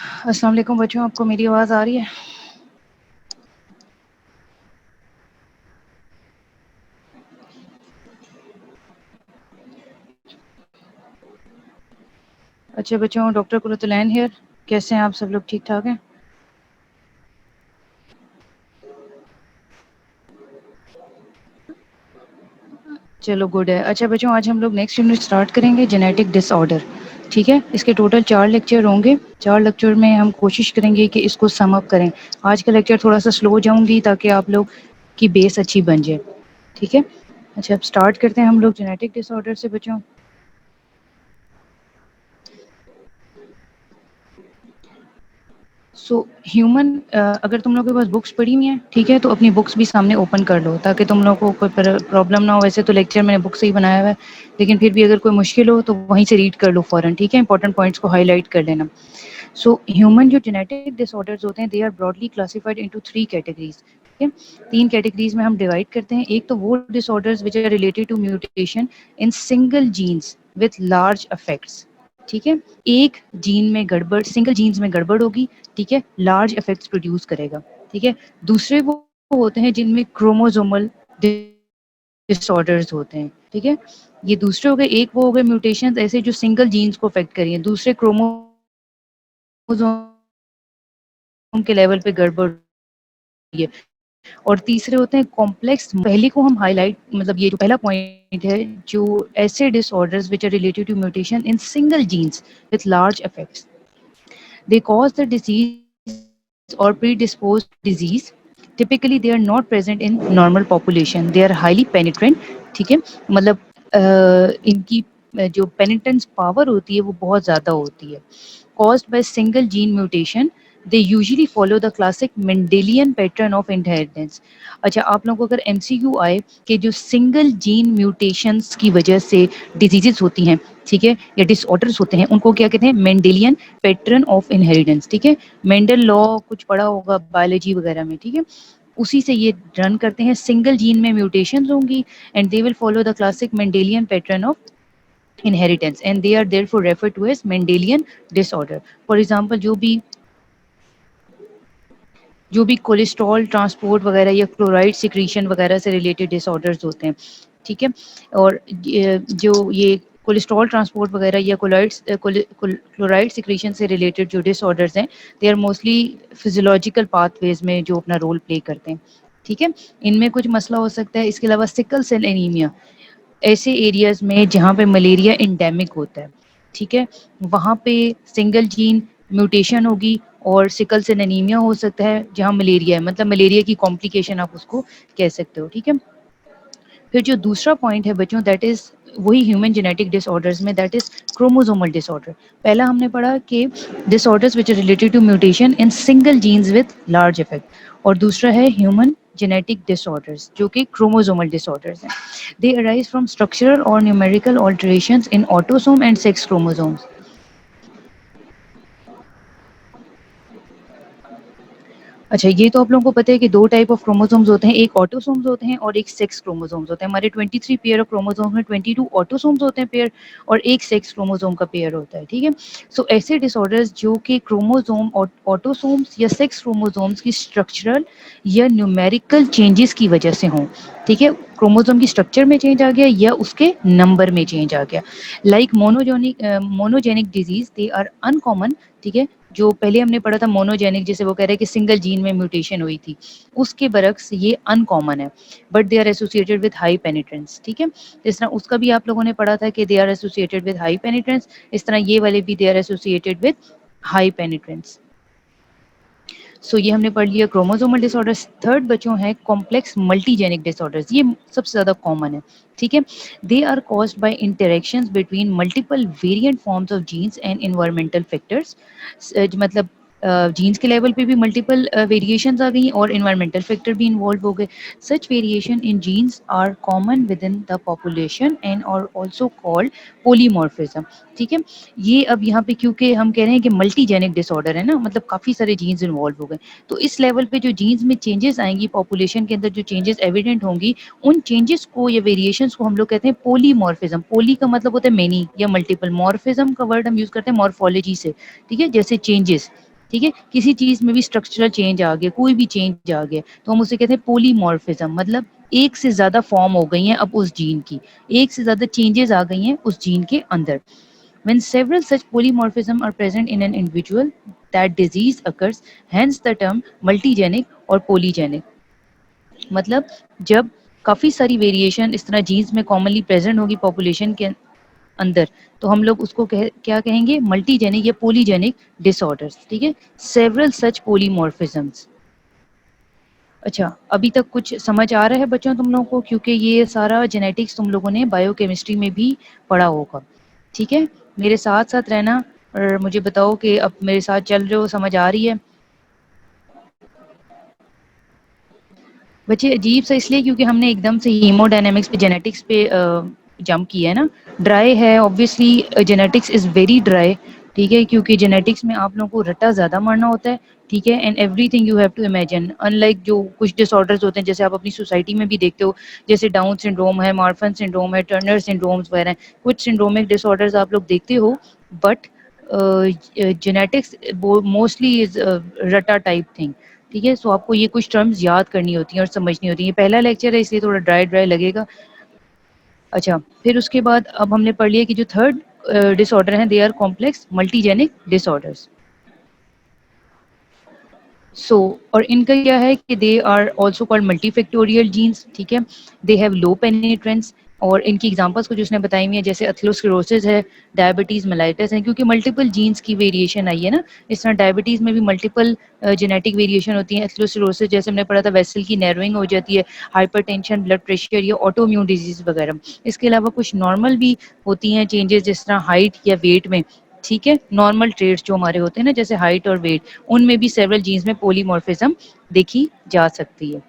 अस्सलाम वालेकुम बच्चों, आपको मेरी आवाज़ आ रही है? अच्छा बच्चों, डॉक्टर कुरतुलैन हियर। कैसे हैं आप सब लोग? ठीक ठाक हैं? चलो गुड है। अच्छा बच्चों, आज हम लोग नेक्स्ट यूनिट स्टार्ट करेंगे, जेनेटिक डिसऑर्डर। ठीक है, इसके टोटल 4 लेक्चर होंगे। 4 लेक्चर में हम कोशिश करेंगे कि इसको सम अप करें। आज का लेक्चर थोड़ा सा स्लो जाऊंगी ताकि आप लोग की बेस अच्छी बन जाए। ठीक है, अच्छा अब स्टार्ट करते हैं हम लोग जेनेटिक डिसऑर्डर से बच्चों। सो ह्यूमन, अगर तुम लोगों के पास बुक्स पढ़ी हुई हैं, ठीक है, तो अपनी बुक्स भी सामने ओपन कर लो ताकि तुम लोगों को कोई प्रॉब्लम ना हो। वैसे तो लेक्चर मैंने बुक से ही बनाया हुआ है, लेकिन फिर भी अगर कोई मुश्किल हो तो वहीं से रीड कर लो फ़ौरन। ठीक है, इंपॉर्टेंट पॉइंट्स को हाईलाइट कर लेना। सो ह्यूमन जो जेनेटिक डिसऑर्डर्स होते हैं, they are broadly classified into 3 categories. ठीक है, 3 कैटेगरीज में हम डिवाइड करते हैं। एक तो वो disorders which are related to mutation in single genes with large effects. ठीक है, एक जीन में गड़बड़, सिंगल जीन्स में गड़बड़ होगी, ठीक है, लार्ज इफेक्ट्स प्रोड्यूस करेगा। ठीक है, दूसरे वो होते हैं जिनमें क्रोमोसोमल डिसऑर्डर्स होते हैं। ठीक है, ये दूसरे हो गए। एक वो हो गए म्यूटेशन ऐसे जो सिंगल जीन्स को अफेक्ट करिए, दूसरे क्रोमोसोम के लेवल पे गड़बड़ हुई है। और तीसरे होते हैं कॉम्प्लेक्स। पहले को हम हाईलाइट, मतलब ये जो पहला पॉइंट है, जो ऐसे disorders which are related to mutation in single genes with large effects, they cause the disease or predispose disease. Typically they are not present in normal population, they are highly penetrant। ठीक है, मतलब इनकी जो पेनिट्रेंस power होती है वो बहुत ज़्यादा होती है। caused by single gene mutation, they usually follow the classic Mendelian pattern of inheritance। अच्छा, आप लोगों को अगर MCQ आए कि जो सिंगल जीन म्यूटेशंस की वजह से डिजीजेस होती हैं, ठीक है, या डिसऑर्डर्स होते हैं, उनको क्या कहते हैं? Mendelian pattern of inheritance. ठीक है, मेंडल लॉ कुछ पढ़ा होगा बायोलॉजी वगैरह में। ठीक है, उसी से ये रन करते हैं। सिंगल जीन में म्यूटेशंस होंगी and they will follow the classic Mendelian pattern of inheritance and they are therefore referred to as Mendelian disorder। For example, जो भी कोलेस्ट्रॉल ट्रांसपोर्ट वगैरह या क्लोराइड सिक्रीशन वगैरह से रिलेटेड डिसऑर्डर्स होते हैं, ठीक है, और जो ये कोलेस्ट्रॉल ट्रांसपोर्ट वगैरह या क्लोराइड सिक्रीशन से रिलेटेड जो डिसऑर्डर्स हैं, they are mostly physiological pathways में जो अपना रोल प्ले करते हैं। ठीक है, इनमें कुछ मसला हो सकता है। इसके अलावा सिकल सेल एनीमिया, ऐसे एरियाज में जहाँ पे मलेरिया इंडेमिक होता है, ठीक है, वहाँ पे सिंगल जीन म्यूटेशन होगी और सिकल सेल एनीमिया हो सकता है जहाँ मलेरिया है, मतलब मलेरिया की कॉम्प्लिकेशन आप उसको कह सकते हो। ठीक है, फिर जो दूसरा पॉइंट है बच्चों, दैट इज वही ह्यूमन जेनेटिक डिसऑर्डर्स में, दैट इज क्रोमोसोमल डिसऑर्डर। पहला हमने पढ़ा कि disorders which are related to mutation in single genes with large effect, और दूसरा है ह्यूमन जेनेटिक डिसऑर्डर्स जो कि क्रोमोसोमल डिसऑर्डर्स हैं। दे अराइज फ्रॉम स्ट्रक्चरल और numerical alterations in autosome and sex chromosomes. अच्छा, ये तो आप लोगों को पता है कि 2 टाइप ऑफ क्रोमोसोम्स होते हैं, एक ऑटोसोम्स होते हैं और एक सेक्स क्रोमोसोम्स होते हैं। हमारे 23 पेयर ऑफ क्रोमोसोम्स में 22 ऑटोसोम्स होते हैं पेयर, और एक सेक्स क्रोमोसोम का पेयर होता है। ठीक है, सो ऐसे डिसऑर्डर्स जो कि क्रोमोसोम और ऑटोसोम्स या सेक्स क्रोमोसोम्स की स्ट्रक्चरल या न्यूमेरिकल चेंजेस की वजह से हों, ठीक है, क्रोमोसोम की स्ट्रक्चर में चेंज आ गया या उसके नंबर में चेंज आ गया, like monogenic disease, they are uncommon. ठीक है, जो पहले हमने पढ़ा था मोनोजेनिक, जैसे वो कह रहे हैं कि सिंगल जीन में म्यूटेशन हुई थी, उसके बरक्स ये अनकॉमन है, but they are associated with high penetrance. ठीक है, इस तरह उसका भी आप लोगों ने पढ़ा था कि they are associated with high penetrance, इस तरह ये वाले भी they are associated with high penetrance. So ये हमने पढ़ लिया क्रोमोसोमल डिसऑर्डर्स। थर्ड बच्चों है कॉम्प्लेक्स मल्टीजेनिक डिसऑर्डर्स, ये सबसे ज़्यादा कॉमन है। ठीक है, they are caused by interactions between multiple variant forms of genes and environmental factors. मतलब जीन्स के लेवल पे भी मल्टीपल वेरिएशंस आ गई और इन्वायरमेंटल फैक्टर भी इन्वॉल्व हो गए। Such variation in genes are common within the population and are also called polymorphism. ठीक है, ये अब यहाँ पे क्योंकि हम कह रहे हैं कि मल्टीजेनिक डिसऑर्डर है ना, मतलब काफ़ी सारे जीन्स इन्वॉल्व हो गए, तो इस लेवल पे जो जीन्स में चेंजेस आएंगी, पॉपुलेशन के अंदर जो चेंजेस एविडेंट होंगी, उन चेंजेस को या वेरिएशंस को हम लोग कहते हैं पोलीमॉर्फिज्म। पोली का मतलब होता है मेनी या मल्टीपल, मॉर्फिज्म का वर्ड हम यूज़ करते हैं मॉर्फोलॉजी से। ठीक है, जैसे चेंजेस, ठीक है, किसी चीज़ में भी स्ट्रक्चरल चेंज आ गया, कोई भी चेंज आ गया, तो हम उसे कहते हैं पॉलीमॉर्फिज्म, मतलब एक से ज़्यादा फॉर्म हो गई हैं अब उस जीन की, एक से ज़्यादा चेंजेस आ गई हैं उस जीन के अंदर। When several such polymorphisms are present in an individual, that disease occurs, hence the term multigenic or polygenic. मतलब जब काफ़ी सारी वेरिएशन इस तरह जीन्स में कॉमनली प्रेजेंट होगी पॉपुलेशन के अंदर, तो हम लोग उसको क्या कहेंगे, मल्टीजेनिक या पोलीजेनिक डिसऑर्डर्स, ठीक है, सेवरल सच पोलीमॉर्फिज्म्स। अच्छा, अभी तक कुछ समझ आ रहा है बच्चों तुम लोगों को, क्योंकि ये सारा जेनेटिक्स तुम लोगों ने बायोकेमिस्ट्री में भी पढ़ा होगा, ठीक है, मेरे साथ साथ रहना और मुझे बताओ कि अब मेरे साथ चल रहे हो, समझ आ रही है। बच्चे अजीब सा इसलिए क्योंकि हमने एकदम से हीमोडायनेमिक्स पे जेनेटिक्स पे जंप किया है ना, ड्राई है obviously, genetics is very dry, ठीक है, क्योंकि जेनेटिक्स में आप लोगों को रट्टा ज़्यादा मारना होता है, ठीक है, and everything you have to imagine, unlike जो कुछ डिसऑर्डर्स होते हैं जैसे आप अपनी सोसाइटी में भी देखते हो, जैसे डाउन सिंड्रोम है, मार्फन सिंड्रोम है, टर्नर सिंड्रोम्स वगैरह हैं, कुछ सिंड्रोमिक डिसऑर्डर्स आप लोग देखते हो, बट जेनेटिक्स मोस्टली इज रटा टाइप थिंग, ठीक है, सो आपको ये कुछ टर्म्स याद करनी होती हैं और समझनी होती हैं। ये पहला लेक्चर है इसलिए थोड़ा ड्राई ड्राई लगेगा। अच्छा, फिर उसके बाद अब हमने पढ़ लिया कि जो थर्ड डिसऑर्डर हैं, they are complex multigenic disorders. So और इनका क्या है कि they are also called multifactorial genes, ठीक है, दे हैव लो पेनिट्रेंस, और इनकी एग्जांपल्स कुछ उसने बताई हुई है जैसे एथेरोस्क्लेरोसिस है, डायबिटीज़ मेलाइटिस है, क्योंकि मल्टीपल जीन्स की वेरिएशन आई है ना, इस तरह डायबिटीज़ में भी मल्टीपल जेनेटिक वेरिएशन होती है, एथेरोस्क्लेरोसिस जैसे हमने पढ़ा था वेसल की नैरोइंग हो जाती है, हाइपरटेंशन, ब्लड प्रेशर या ऑटोइम्यून डिजीज वगैरह। इसके अलावा कुछ नॉर्मल भी होती हैं चेंजेस, जिस तरह हाइट या वेट में, ठीक है, नॉर्मल ट्रेड्स जो हमारे होते हैं ना जैसे हाइट और वेट, उनमें भी सेवरल जीन्स में पोलीमॉर्फिज्म देखी जा सकती है।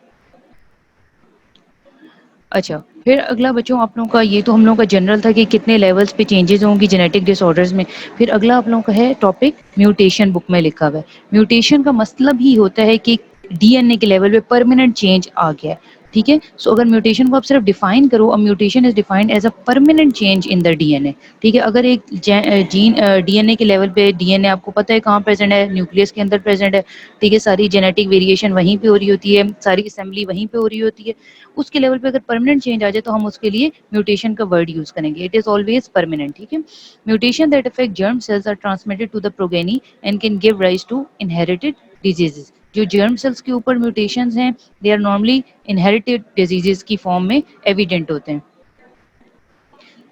अच्छा, फिर अगला बच्चों आप लोगों का, ये तो हम लोगों का जनरल था कि कितने लेवल्स पे चेंजेस होंगी जेनेटिक डिसऑर्डर्स में। फिर अगला आप लोगों का है टॉपिक म्यूटेशन, बुक में लिखा हुआ है। म्यूटेशन का मतलब ही होता है कि डीएनए के लेवल पे परमानेंट चेंज आ गया है, ठीक है, सो अगर म्यूटेशन को आप सिर्फ डिफाइन करो, और mutation is defined as a permanent change in the DNA, ठीक है, अगर एक जीन डीएनए के लेवल पे, डीएनए आपको पता है कहाँ प्रेजेंट है, न्यूक्लियस के अंदर प्रेजेंट है, ठीक है, सारी जेनेटिक वेरिएशन वहीं पे हो रही होती है, सारी असेंबली वहीं पे हो रही होती है, उसके लेवल पे अगर परमानेंट चेंज आ जाए तो हम उसके लिए म्यूटेशन का वर्ड यूज करेंगे, इट इज ऑलवेज परमानेंट, ठीक है। Mutation that affect germ cells are transmitted to the progeny and can give rise to inherited diseases. जो जर्म सेल्स के ऊपर म्यूटेशंस हैं, they are normally inherited diseases की form में evident होते हैं।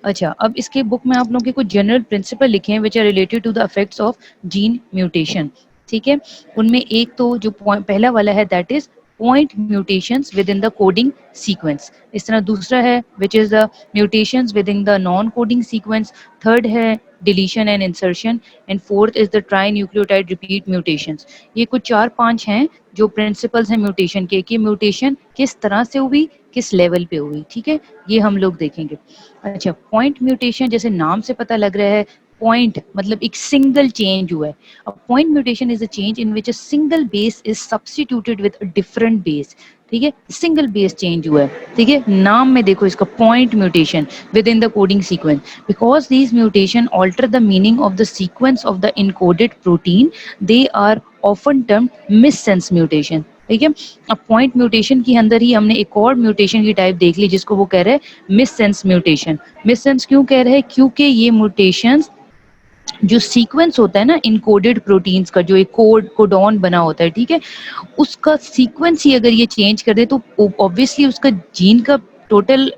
अच्छा, अब इसके बुक में आप लोगों के कुछ जनरल प्रिंसिपल लिखे हैं which are related to the effects of gene mutation, ठीक है, उनमें एक तो जो पहला वाला है that is point mutations within the coding sequence, इस तरह दूसरा है which is the mutations within the non coding sequence, third है deletion and insertion, and fourth is the trinucleotide repeat mutations. ये कुछ चार पांच हैं जो प्रिंसिपल्स हैं म्यूटेशन के, कि म्यूटेशन किस तरह से हुई, किस लेवल पे हुई, ठीक है, ये हम लोग देखेंगे। अच्छा, पॉइंट म्यूटेशन जैसे नाम से पता लग रहा है, पॉइंट मतलब एक सिंगल चेंज हुआ है। अब point mutation is a change in which a single base is substituted with a different base, ठीक है, सिंगल बेस चेंज हुआ है, ठीक है, नाम में देखो इसका point mutation within the coding sequence, because these mutation alter the meaning of the sequence of the encoded protein, they are often term missense mutation, ठीक है। अब पॉइंट म्यूटेशन के अंदर ही हमने एक और म्यूटेशन की टाइप देख ली जिसको वो कह रहे हैं मिससेंस म्यूटेशन। मिससेंस क्यों कह रहे हैं, क्योंकि ये म्यूटेशंस जो सीक्वेंस होता है ना इनकोडेड प्रोटीन्स का, जो एक कोडॉन बना होता है, ठीक है, उसका सीक्वेंस ही अगर ये चेंज कर दे तो ऑब्वियसली उसका जीन का टोटल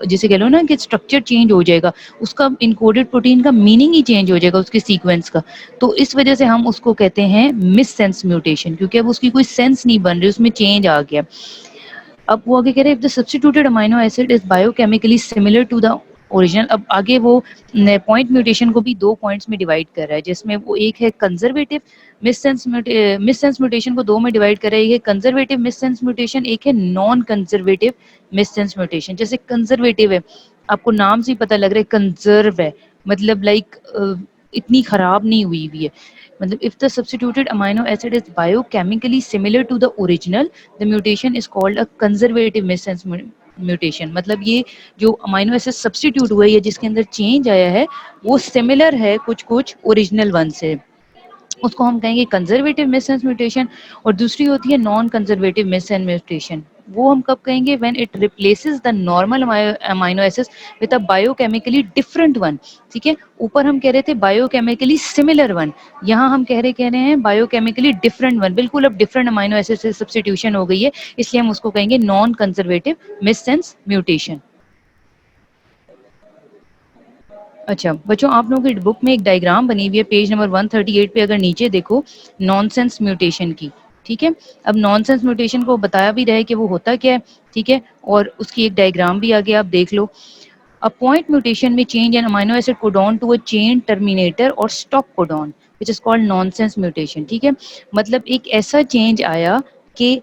जिसे कह लो ना कि स्ट्रक्चर चेंज हो जाएगा, उसका इनकोडेड प्रोटीन का मीनिंग ही चेंज हो जाएगा उसके सीक्वेंस का, तो इस वजह से हम उसको कहते हैं मिस सेंस म्यूटेशन, क्योंकि अब उसकी कोई सेंस नहीं बन रही, उसमें चेंज आ गया। अब वो आगे कह रहे हैं if the substituted amino acid is biochemically similar to the original. अब आगे वो पॉइंट म्यूटेशन को भी दो पॉइंट्स में डिवाइड कर रहा है, जिसमें वो एक है कंजर्वेटिव मिस सेंस म्यूटेशन को दो में डिवाइड कर रहा है, एक है कंजर्वेटिव मिस सेंस म्यूटेशन, एक है non conservative miss sense mutation. जैसे कंजर्वेटिव है, आपको नाम से ही पता लग रहा है कंजर्व है, मतलब लाइक इतनी खराब नहीं हुई हुई है, मतलब if the substituted amino acid is biochemically similar to the original, the mutation is called a conservative missense mutation. मतलब ये जो अमाइनो एसिड सब्स्टिट्यूट हुआ है या जिसके अंदर चेंज आया है वो सिमिलर है कुछ कुछ ओरिजिनल वन से, उसको हम कहेंगे कंजर्वेटिव मिससेंस म्यूटेशन, और दूसरी होती है नॉन कंजर्वेटिव मिससेंस म्यूटेशन। वो हम कब कहेंगे? When it replaces the normal amino acid with a biochemically different one. ठीक है, ऊपर हम कह रहे थे बायोकेमिकली सिमिलर वन, यहाँ हम कह रहे हैं बायोकेमिकली डिफरेंट वन, बिल्कुल अब डिफरेंट अमाइनो एसिड से सब्स्टिट्यूशन हो गई है, इसलिए हम उसको कहेंगे नॉन कंजर्वेटिव मिससेंस म्यूटेशन। अच्छा बच्चों, आप लोगों की बुक में एक डायग्राम बनी हुई है पेज नंबर 138 पे, अगर नीचे देखो नॉनसेंस म्यूटेशन की। ठीक है, अब नॉनसेंस म्यूटेशन को बताया भी रहे कि वो होता क्या है। ठीक है, और उसकी एक डायग्राम भी आगे आप देख लो। A point mutation may change an amino acid codon to a chain terminator or stop codon which is called nonsense mutation. ठीक है, मतलब एक ऐसा चेंज आया कि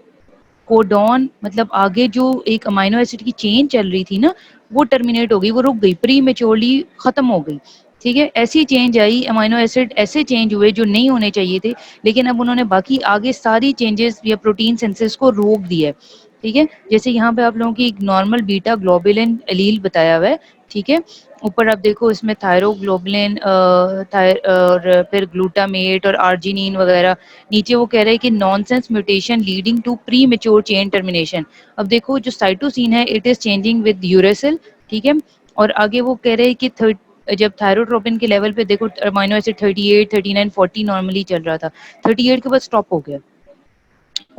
कोडॉन, मतलब आगे जो एक अमीनो एसिड की चेन चल रही थी ना, वो टर्मिनेट हो गई, वो रुक गई, प्री मेच्योरली खत्म हो गई। ठीक है, ऐसी चेंज आई, अमीनो एसिड ऐसे चेंज हुए जो नहीं होने चाहिए थे, लेकिन अब उन्होंने बाकी आगे सारी चेंजेस या प्रोटीन सिंथेसिस को रोक दिया है। ठीक है, जैसे यहाँ पे आप लोगों की एक नॉर्मल बीटा ग्लोबुलिन एलील बताया हुआ है। ठीक है, ऊपर आप देखो इसमें थायरोग्लोबुलिन और फिर ग्लूटामेट और आर्जिनिन वगैरह। नीचे वो कह रहे हैं कि nonsense mutation leading to premature chain termination. अब देखो जो साइटोसिन है it is changing with uracil. ठीक है, और आगे वो कह रहे हैं कि जब थायरोट्रोपिन के लेवल पे देखो अमीनो एसिड 38 39 40 नॉर्मली चल रहा था, 38 के बाद स्टॉप हो गया।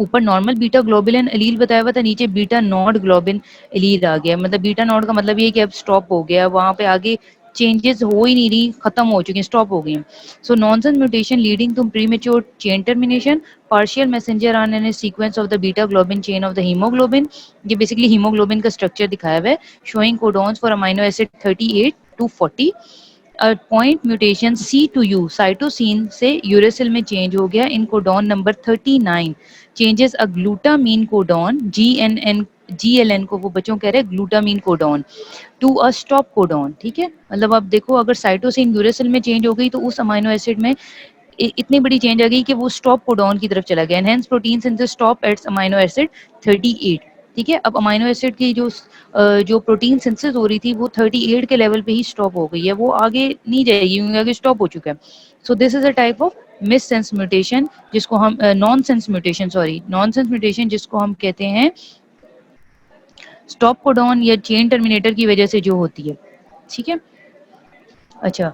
ऊपर नॉर्मल बीटा ग्लोबुलिन एलील बताया हुआ था, नीचे बीटा नॉट ग्लोबिन एलील आ गया। मतलब बीटा नॉट का मतलब ये है कि अब स्टॉप हो गया, वहां पे आगे चेंजेस हो ही नहीं रही, खत्म हो चुकी हैं, स्टॉप हो गई हैं। So nonsense mutation leading to premature chain termination, partial messenger RNA sequence of the beta globin chain of the haemoglobin. ये बेसिकली हीमोग्लोबिन का स्ट्रक्चर दिखाया हुआ है, showing codons for amino acid 38 to 40। Point mutation C to U cytosine से uracil में change हो गया in codon number 39, changes a glutamine codon GLN को वो बच्चों कह रहे हैं glutamine codon to a stop codon. ठीक है, मतलब अब देखो अगर साइटोसिन यूरेसिल में चेंज हो गई तो उस अमीनो एसिड में इतनी बड़ी चेंज आ गई कि वो स्टॉप कोडॉन की तरफ चला गया। And hence protein synthesis stop at amino acid 38। ठीक है, अब अमीनो एसिड की जो प्रोटीन सिंथेसिस हो रही थी वो 38 के लेवल पे ही स्टॉप हो गई है, वो आगे नहीं जाएगी क्योंकि आगे स्टॉप हो चुका है। So this is a type of miss sense mutation जिसको हम non sense mutation, sorry non sense mutation जिसको हम कहते हैं स्टॉप कोडॉन या चेन टर्मिनेटर की वजह से जो होती है। ठीक है, अच्छा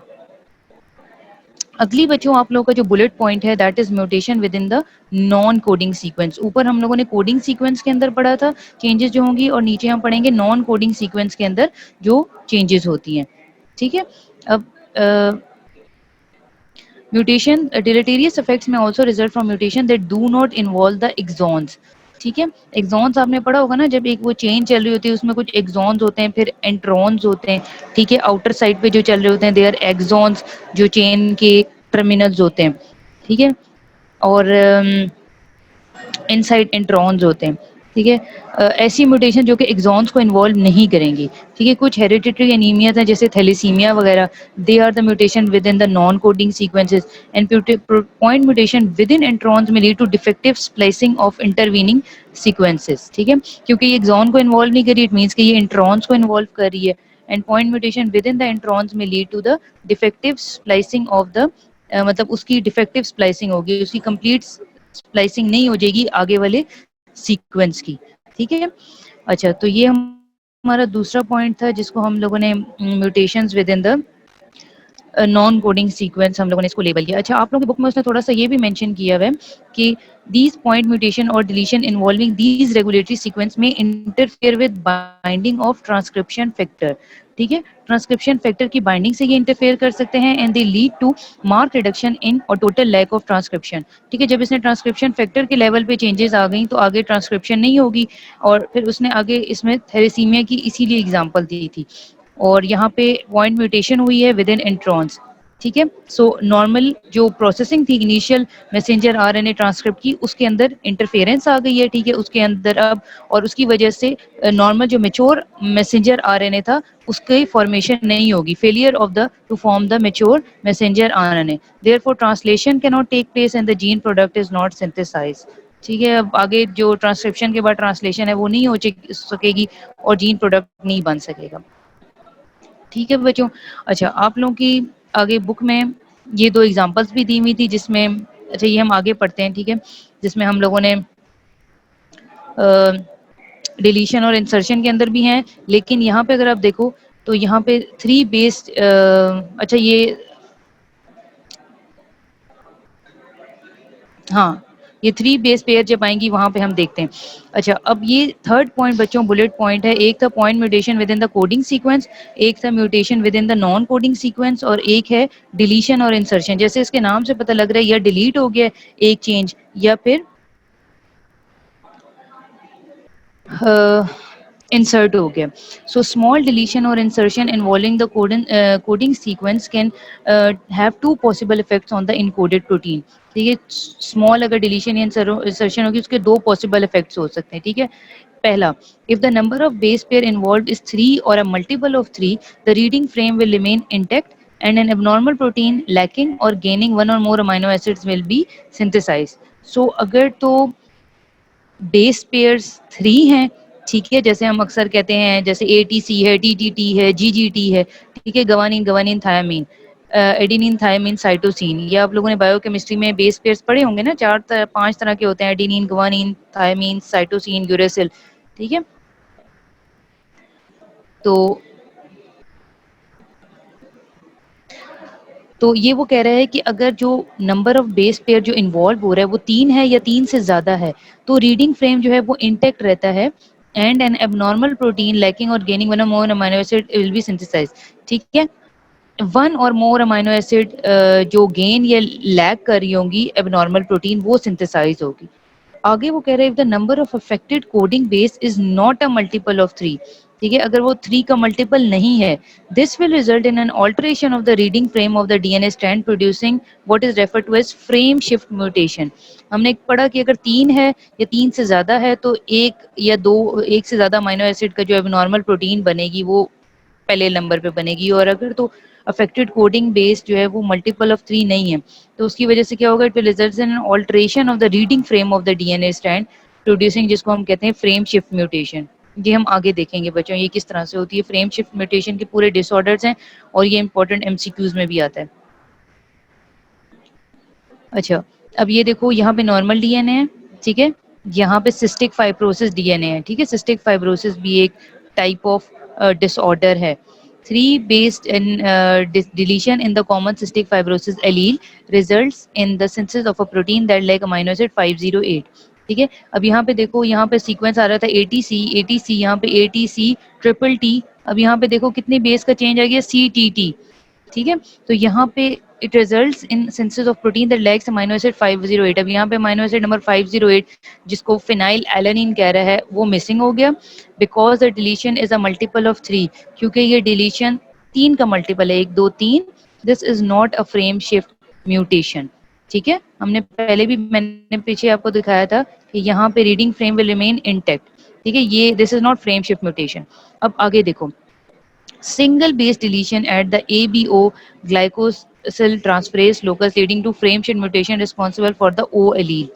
अगली बच्चों आप लोगों का जो बुलेट पॉइंट है that is mutation within the non coding sequence. ऊपर हम लोगों ने कोडिंग सीक्वेंस के अंदर पढ़ा था चेंजेस जो होंगी, और नीचे हम पढ़ेंगे नॉन कोडिंग सीक्वेंस के अंदर जो चेंजेस होती हैं। ठीक है, अब म्यूटेशन डिलेटेरियस इफेक्ट्स में also result from mutation that do not involve the exons. ठीक है, एक्सॉन्स आपने पढ़ा होगा ना, जब एक वो चेन चल रही होती है उसमें कुछ एक्सॉन्स होते हैं, फिर एंट्रॉन्स होते हैं। ठीक है, आउटर साइड पे जो चल रहे होते हैं दे आर एक्सॉन्स, जो चेन के टर्मिनल्स होते हैं। ठीक है, और इनसाइड इंट्रॉन्स होते हैं। ठीक है, ऐसी म्यूटेशन जो कि एक्सॉन्स को इन्वॉल्व नहीं करेंगी। ठीक है, कुछ हेरिडिटरी एनीमियाज हैं जैसे थैलेसीमिया वगैरह, they are the mutation within the non coding sequences and point mutation within introns may lead to defective splicing of intervening sequences. ठीक है, क्योंकि ये एक्सॉन को इन्वॉल्व नहीं करी, इट मीन्स कि ये इंट्रॉन्स को इन्वॉल्व कर रही है, and point mutation within the introns may lead to the defective splicing of the मतलब उसकी डिफेक्टिव स्प्लाइसिंग होगी, उसकी कंप्लीट स्प्लाइसिंग नहीं हो जाएगी आगे वाले सीक्वेंस की। ठीक है, अच्छा तो ये हमारा दूसरा पॉइंट था जिसको हम लोगों ने mutations within the non coding sequence हम लोगों ने इसको लेबल किया। अच्छा आप लोगों की बुक में उसने थोड़ा सा ये भी मेंशन किया हुआ है कि these point mutation or deletion involving these regulatory sequence may interfere with binding of transcription factor. ठीक है, ट्रांसक्रिप्शन फैक्टर की बाइंडिंग से ये इंटरफेयर कर सकते हैं and they lead to mark reduction in और टोटल लैक ऑफ ट्रांसक्रिप्शन। ठीक है, जब इसने ट्रांसक्रिप्शन फैक्टर के लेवल पे चेंजेस आ गई तो आगे ट्रांसक्रिप्शन नहीं होगी, और फिर उसने आगे इसमें थैलेसीमिया की इसीलिए एग्जांपल दी थी, और यहाँ पे पॉइंट म्यूटेशन हुई है विद इन इंट्रॉन्स। ठीक है, सो नॉर्मल जो प्रोसेसिंग थी इनिशियल मैसेंजर आरएनए ट्रांसक्रिप्ट की, उसके अंदर इंटरफेरेंस आ गई है। ठीक है, उसके अंदर अब, और उसकी वजह से नॉर्मल जो मेच्योर मैसेंजर आरएनए था उसकी फॉर्मेशन नहीं होगी, failure of the to form the mature messenger RNA, therefore translation cannot take place and the gene product is not synthesised. ठीक है, अब आगे जो ट्रांसक्रिप्शन के बाद ट्रांसलेशन है वो नहीं हो सकेगी और जीन प्रोडक्ट नहीं बन सकेगा। ठीक है बच्चों, अच्छा आप लोगों की आगे बुक में ये दो एग्जांपल्स भी दी हुई थी जिसमें अच्छा ये हम आगे पढ़ते हैं, ठीक है, जिसमें हम लोगों ने डिलीशन और इंसर्शन के अंदर भी हैं, लेकिन यहाँ पे अगर आप देखो तो यहाँ पे 3 बेस्ड अच्छा ये हाँ, ये 3 बेस पेयर जब आएँगी वहाँ पे हम देखते हैं। अच्छा, अब ये थर्ड पॉइंट बच्चों बुलेट पॉइंट है, एक था point mutation within the coding sequence, एक था mutation within the non coding sequence और एक है डिलीशन और इंसर्शन। जैसे इसके नाम से पता लग रहा है या डिलीट हो गया एक चेंज या फिर इंसर्ट हो गया। सो स्मॉल डिलीशन और insertion involving the coding sequence can have two possible effects on the encoded protein. ठीक है, स्मॉल अगर डिलीशन या इंसर्शन होगी उसके दो पॉसिबल इफेक्ट्स हो सकते हैं। ठीक है, पहला, if the number of base pair involved is 3 or a multiple of 3, the reading frame will remain intact and an abnormal protein lacking or gaining one or more amino acids will be synthesized. So अगर तो base pairs 3 हैं, ठीक है, जैसे हम अक्सर कहते हैं जैसे एटीसी है, टीटीटी है, जीजीटी है, ठीक है, guanine guanine thiamine, adenine thiamine cytosine, ये आप लोगों ने बायोकेमिस्ट्री में बेस पेयर्स पढ़े होंगे ना, 5 तरह के होते हैं, adenine guanine thiamine cytosine uracil, ठीक है। तो ये वो कह रहा है कि अगर जो नंबर ऑफ बेस पेयर जो इन्वॉल्व हो रहा है वो 3 है या 3 से ज़्यादा है, तो रीडिंग फ्रेम जो है वो इंटैक्ट रहता है and an abnormal protein lacking or gaining one or more amino acid will be synthesised. ठीक है, one or more amino acid जो गेन या लैक कर रही होंगी एबनॉर्मल प्रोटीन वो सिंथेसाइज होगी। आगे वो कह रहे हैं if the number of affected coding base is not a multiple of 3, ठीक है, अगर वो 3 का मल्टीपल नहीं है, this will result in an alteration of the reading frame of the DNA strand producing what is referred to as frame shift mutation. हमने पढ़ा कि अगर 3 है या 3 से ज्यादा है तो एक या दो, एक से ज्यादा अमीनो एसिड का जो एबनॉर्मल प्रोटीन बनेगी वो पहले नंबर पे बनेगी, और अगर तो अफेक्टेड कोडिंग बेस जो है वो मल्टीपल ऑफ 3 नहीं है तो उसकी वजह से क्या होगा, it will result in alteration of the reading frame of the DNA strand producing, जिसको हम कहते हैं फ्रेम शिफ्ट म्यूटेशन। ये हम आगे देखेंगे बच्चों ये किस तरह से होती है। फ्रेम शिफ्ट म्यूटेशन के पूरे डिसऑर्डर्स हैं और ये इंपॉर्टेंट एमसीक्यूज में भी आता है। अच्छा, अब ये देखो यहाँ पे नॉर्मल डीएनए है, ठीक है, यहाँ पे सिस्टिक फाइब्रोसिस डीएनए है, ठीक है, सिस्टिक फाइब्रोसिस भी एक टाइप ऑफ डिसऑर्डर है। 3 based in deletion in the common cystic fibrosis allele results in the synthesis of a protein that like amino acid 508। ठीक है, अब यहाँ पे देखो, यहाँ पे सीक्वेंस आ रहा था एटीसी एटीसी, यहाँ पे एटीसी ट्रिपल टी, अब यहाँ पे देखो कितने बेस का चेंज आ गया, सीटीटी। ठीक है, तो यहाँ पे it results in synthesis of protein that lakhs amino acid 508। अब यहाँ पे अमीनो एसिड नंबर 508 जिसको फिनाइल एलानिन कह रहा है वो मिसिंग हो गया because the deletion is a multiple of 3, क्योंकि ये डिलीशन 3 का मल्टीपल है, 1 2 3। This is not a frame shift mutation. ठीक है, हमने पहले भी मैंने पीछे आपको दिखाया था कि यहाँ पे reading frame will remain intact. ठीक है, ये this is not frame shift mutation. अब आगे देखो, single base deletion at the ABO glycosyl transferase locus leading to frame shift mutation responsible for the O allele।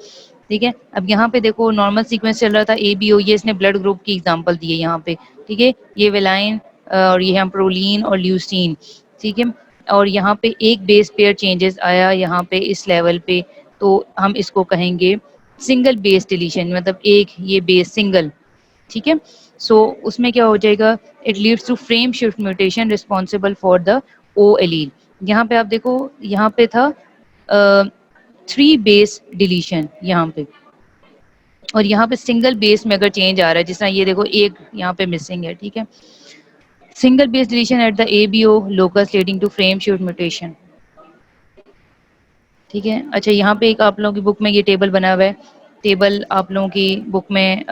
ठीक है, अब यहाँ पे देखो नॉर्मल सीक्वेंस चल रहा था ABO, ये इसने ब्लड ग्रुप की एग्जांपल दी है यहाँ पे। ठीक है, ये वेलाइन और ये हम प्रोलीन और ल्यूसीन। ठीक है, और यहाँ पे एक बेस पेयर चेंजेस आया यहाँ पे इस लेवल पे, तो हम इसको कहेंगे सिंगल बेस डिलीशन, मतलब एक ये बेस सिंगल। ठीक है, सो उसमें क्या हो जाएगा, it leads to frame shift mutation responsible for the O allele. यहाँ पे आप देखो, यहाँ पे था 3 बेस डिलीशन यहाँ पे, और यहाँ पे सिंगल बेस में अगर चेंज आ रहा है, जिस तरह ये देखो एक यहाँ पे मिसिंग है। ठीक है, single base deletion at the ABO locus leading to frame shift mutation. ठीक है, अच्छा यहाँ पे एक आप लोगों की बुक में ये टेबल बना हुआ है, टेबल आप लोगों की बुक में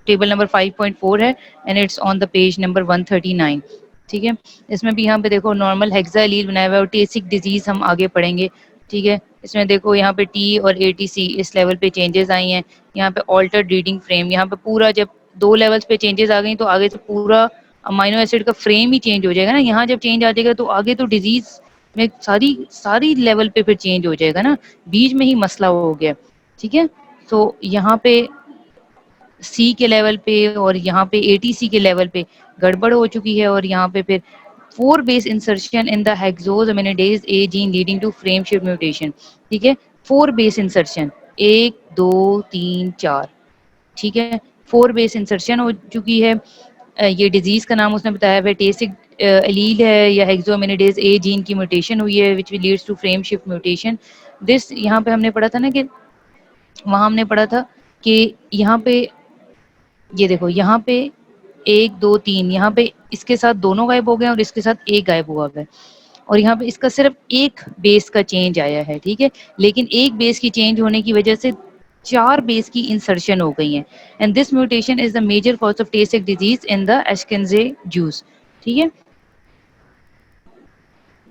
टेबल नंबर 5.4 है and it's on the page number 139। ठीक है, इसमें भी यहाँ पे देखो नॉर्मल हेक्सा एलील बनाया हुआ है और टेसिक डिजीज हम आगे पढ़ेंगे। ठीक है, इसमें देखो यहाँ पे टी और एटीसी इस लेवल पे चेंजेस आई हैं, यहाँ पे ऑल्टर्ड रीडिंग फ्रेम, यहाँ पे पूरा जब 2 लेवल्स पे चेंजेस आ गई तो आगे से पूरा अमाइनो एसिड का फ्रेम ही चेंज हो जाएगा ना, यहाँ जब चेंज आ जाएगा तो आगे तो डिजीज में सारी सारी लेवल पे फिर चेंज हो जाएगा ना, बीच में ही मसला हो गया। ठीक है, तो यहाँ पे सी के लेवल पे और यहाँ पे एटीसी के लेवल पे गड़बड़ हो चुकी है, और यहाँ पे फिर 4 base insertion in the hexosaminidase A gene leading to frame shift mutation. ठीक है, 4 बेस इंसर्शन, 1 2 3 4, ठीक है, 4 बेस इंसर्शन हो चुकी है। ये डिजीज का नाम उसने बताया है टेसिक एलील है या हेक्सोमेनिडेज ए जीन की म्यूटेशन हुई है which leads to frame shift mutation. This यहाँ पे हमने पढ़ा था ना कि वहाँ हमने पढ़ा था कि यहाँ पे ये देखो यहाँ पे 1 2 3, यहाँ पे इसके साथ दोनों गायब हो गए और इसके साथ एक गायब हुआ है और यहाँ पे इसका सिर्फ एक बेस का चेंज आया है, ठीक है, लेकिन एक बेस की चेंज होने की वजह से 4 बेस की इंसर्शन हो गई हैं and this mutation is the major cause of Tay Sachs disease in the Ashkenazi Jews, ठीक है।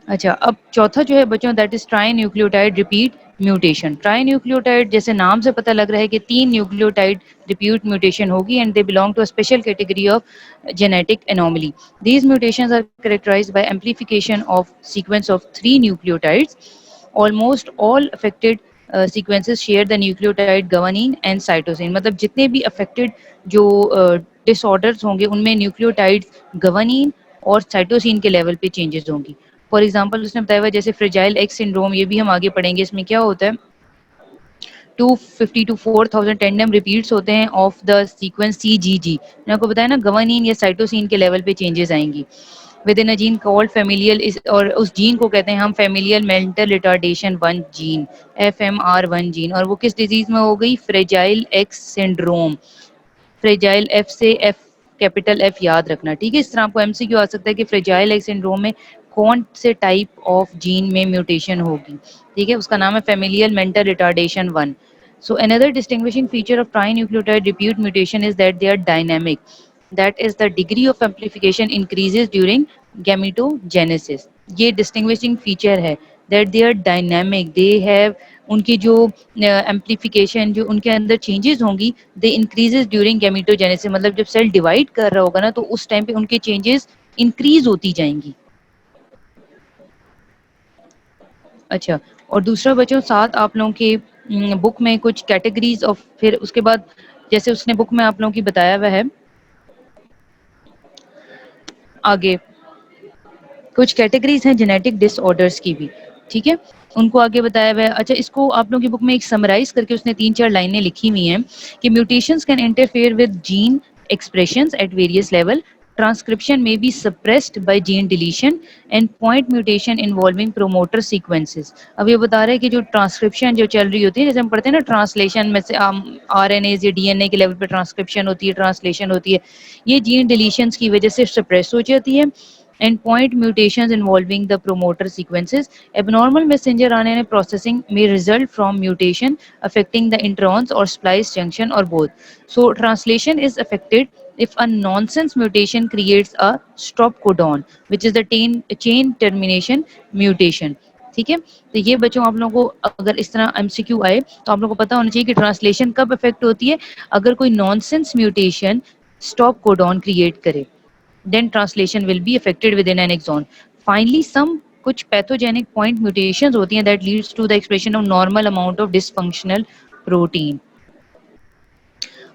अच्छा, अब चौथा जो है बच्चों that is trinucleotide repeat mutation. Trinucleotide जैसे नाम से पता लग रहा है कि 3 न्यूक्लियोटाइड रिपीट म्यूटेशन होगी and they belong to a special category of genetic anomaly. These mutations are characterized by amplification of sequence of 3 nucleotides. Almost all affected sequences share the nucleotide guanine and cytosine. मतलब जितने भी affected जो disorders होंगे उनमें nucleotides guanine और cytosine के level पे changes होंगी। फॉर एग्जांपल उसने बताया हुआ जैसे फ्रेजाइल एक्स सिंड्रोम, ये भी हम आगे पढ़ेंगे, इसमें क्या होता है 250 to 4000 टेंडम रिपीट्स होते हैं ऑफ द सीक्वेंस CGG। मैंने आपको बताया ना गवानीन या साइटोसिन के लेवल पे चेंजेस आएंगी with in a gene called familial इस, और उस जीन को कहते हैं हम familial mental retardation 1 gene, FMR1 gene, और वो किस डिजीज में हो गई, fragile x syndrome. Fragile F से एफ कैपिटल एफ याद रखना, ठीक है। इस तरह आपको एमसीक्यू आ सकता है कि फ्रेजाइल एक्स सिंड्रोम में कौन से टाइप ऑफ जीन में म्यूटेशन होगी, ठीक है, उसका नाम है familial mental retardation 1। So another distinguishing feature of trinucleotide repeat mutation is that they are dynamic. That is the degree of amplification increases during gametogenesis. ये distinguishing feature है that they are dynamic. They have उनकी जो amplification जो उनके अंदर changes होंगी they increases during gametogenesis, मतलब जब सेल डिवाइड कर रहा होगा ना तो उस टाइम पे उनके changes increase होती जाएंगी। अच्छा, और दूसरा बच्चों साथ आप लोगों के बुक में कुछ कैटेगरीज ऑफ, फिर उसके बाद जैसे उसने बुक में आप लोगों की बताया हुआ है आगे कुछ कैटेगरीज हैं जेनेटिक डिसऑर्डर्स की भी, ठीक है, उनको आगे बताया हुआ है। अच्छा, इसको आप लोगों की बुक में एक समराइज करके उसने 3-4 लाइनें लिखी हुई हैं कि mutations can interfere with gene expressions at various level. Transcription may be suppressed by gene deletion and point mutation involving promoter sequences. अब ये बता रहे हैं कि जो ट्रांसक्रिप्शन जो चल रही होती है, जैसे हम पढ़ते हैं ना ट्रांसलेशन में से RNA या DNA के लेवल पे ट्रांसक्रिप्शन होती है, ट्रांसलेशन होती है, ये जीन डिलीशंस की वजह से सप्रेस हो जाती है and point mutations involving the promoter sequences. Abnormal messenger RNA processing may result from mutation affecting the introns or splice junction or both. So translation is affected if a nonsense mutation creates a stop codon, which is the chain termination mutation. ठीक है, तो ये बच्चों आप लोगों को अगर इस तरह एमसीक्यू आए तो आप लोगों को पता होना चाहिए कि ट्रांसलेशन कब इफेक्ट होती है, अगर कोई nonsense mutation stop codon create करे, then translation will be affected within an exon. Finally, some कुछ pathogenic point mutations होती हैं that leads to the expression of normal amount of dysfunctional protein.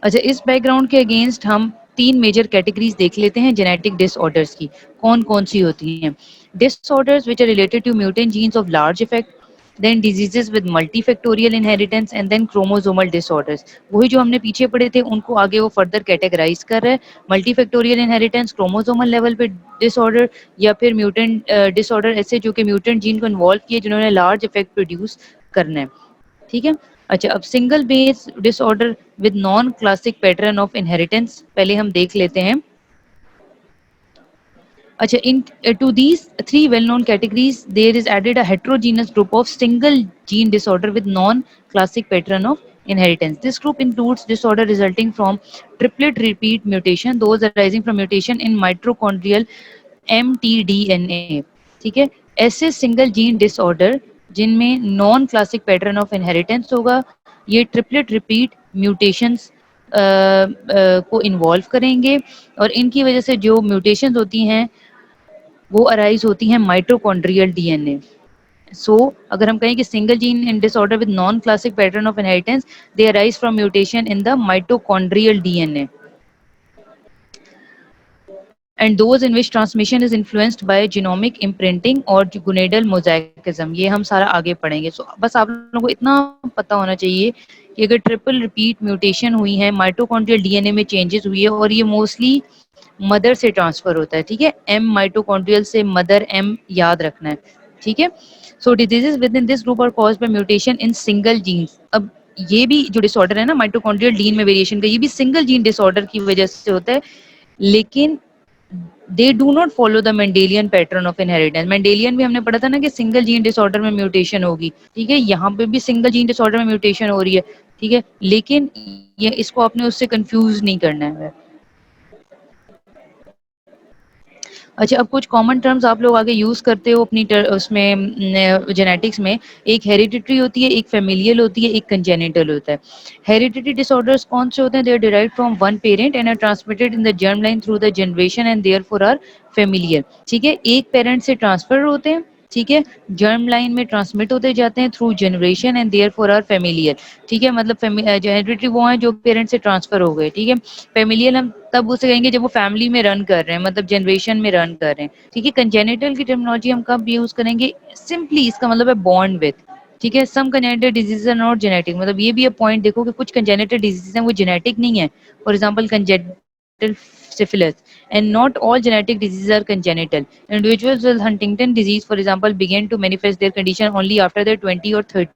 अच्छा, इस बैकग्राउंड के अगेंस्ट हम 3 major categories देख लेते हैं जेनेटिक डिसऑर्डर्स की, कौन कौन सी होती हैं। Disorders which are related to mutant genes of large effect, then diseases with multifactorial inheritance and then chromosomal disorders. वही जो हमने पीछे पढ़े थे उनको आगे वो फर्दर कैटेगराइज कर रहा है, मल्टीफैक्टोरियल इनहेरिटेंस, क्रोमोसोमल लेवल पे डिसऑर्डर, या फिर म्यूटेंट डिसऑर्डर ऐसे जो कि म्यूटेंट जीन को इन्वॉल्व किए जिन्होंने लार्ज इफेक्ट प्रोड्यूस करना है, ठीक है। अच्छा, अब single base disorder with non classic pattern of inheritance पहले हम देख लेते हैं। अच्छा, in to these 3 well-known categories, there is added a heterogeneous group of single gene disorder with non-classic pattern of inheritance. This group includes disorder resulting from triplet repeat mutation, those arising from mutation in mitochondrial mtDNA. ठीक है, ऐसे single gene disorder जिनमें non classic pattern of inheritance होगा, ये triplet repeat mutations को involve करेंगे और इनकी वजह से जो म्यूटेशंस होती हैं वो अराइज होती हैं माइटोकॉन्ड्रियल डीएनए। सो अगर हम कहें कि single gene in disorder with non classic pattern of inheritance, they arise from mutation in the mitochondrial DNA. And those in which transmission is influenced by genomic imprinting और गुनेडल मोजाइकिज्म, ये हम सारा आगे पढ़ेंगे। सो बस आप लोगों को इतना पता होना चाहिए कि अगर ट्रिपल रिपीट म्यूटेशन हुई है, माइटोकॉन्ड्रियल डीएनए में चेंजेस हुई है, और ये मोस्टली मदर से ट्रांसफर होता है, ठीक है, एम माइटोकॉन्ड्रियल से मदर, एम याद रखना है, ठीक है। So diseases within this group are caused by mutation in single genes. अब ये भी जो डिसऑर्डर है ना माइटोकॉन्ड्रियल डीएन में वेरिएशन का, ये भी सिंगल जीन डिसऑर्डर की वजह से होता है, लेकिन they do not follow the Mendelian pattern of inheritance. Mendelian भी हमने पढ़ा था ना कि सिंगल जीन डिसऑर्डर में म्यूटेशन होगी, ठीक है, यहाँ पे भी सिंगल जीन डिसऑर्डर में म्यूटेशन हो रही है, ठीक है, लेकिन ये इसको आपने उससे कंफ्यूज नहीं करना है। अच्छा, अब कुछ कॉमन टर्म्स आप लोग आगे यूज करते हो अपनी उसमें जेनेटिक्स में। एक हेरिडिटरी होती है, एक फेमिलियल होती है, एक कंजेनिटल होता है। हेरिडिटरी डिसऑर्डर्स कौन से होते हैं? They are derived from one parent and are transmitted in the germ line through the generation and therefore are familial, ठीक है, एक पेरेंट से ट्रांसफर होते हैं, ठीक है, जर्म लाइन में ट्रांसमिट होते जाते हैं through generation and therefore are familial, ठीक है, मतलब हेरिडिटरी वो हैं जो पेरेंट से ट्रांसफर हो गए, ठीक है। फेमिलियल हम तब उसे कहेंगे जब वो फैमिली में रन कर रहे हैं, मतलब जनरेशन में रन कर रहे हैं, ठीक है। कंजेनिटल की टर्मिनोलॉजी हम कब यूज करेंगे? सिंपली इसका मतलब है बॉर्न विथ, ठीक है। Some congenital disease are not genetic, मतलब ये भी एक पॉइंट देखो कि कुछ कंजेनिटल डिजीज हैं वो जेनेटिक नहीं है, for example congenital syphilis, and not all genetic diseases are congenital. Individuals with Huntington disease, for example, begin to manifest their condition only after their 20 or 30,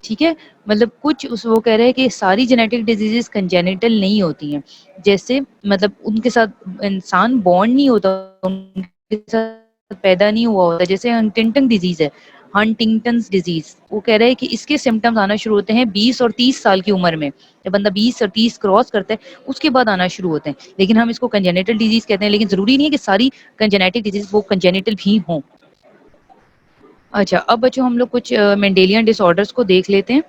ठीक है, मतलब कुछ उस वो कह रहे हैं कि सारी जेनेटिक डिजीजेस कंजेनिटल नहीं होती हैं, जैसे मतलब उनके साथ इंसान बॉर्न नहीं होता, उनके साथ पैदा नहीं हुआ होता, जैसे हंटिंगटन डिजीज है, हंटिंगटन्स डिजीज, वो कह रहे हैं कि इसके सिम्टम्स आना शुरू होते हैं 20 और 30 साल की उम्र में, जब बंदा 20 और 30 क्रॉस करता है उसके बाद आना शुरू होते हैं, लेकिन हम इसको कंजेनिटल डिजीज कहते हैं, लेकिन जरूरी नहीं है कि सारी कंजेनेटिक डिजीज वो कंजेनिटल भी हों। अच्छा, अब बच्चों हम लोग कुछ मेंडेलियन डिसऑर्डर्स को देख लेते हैं,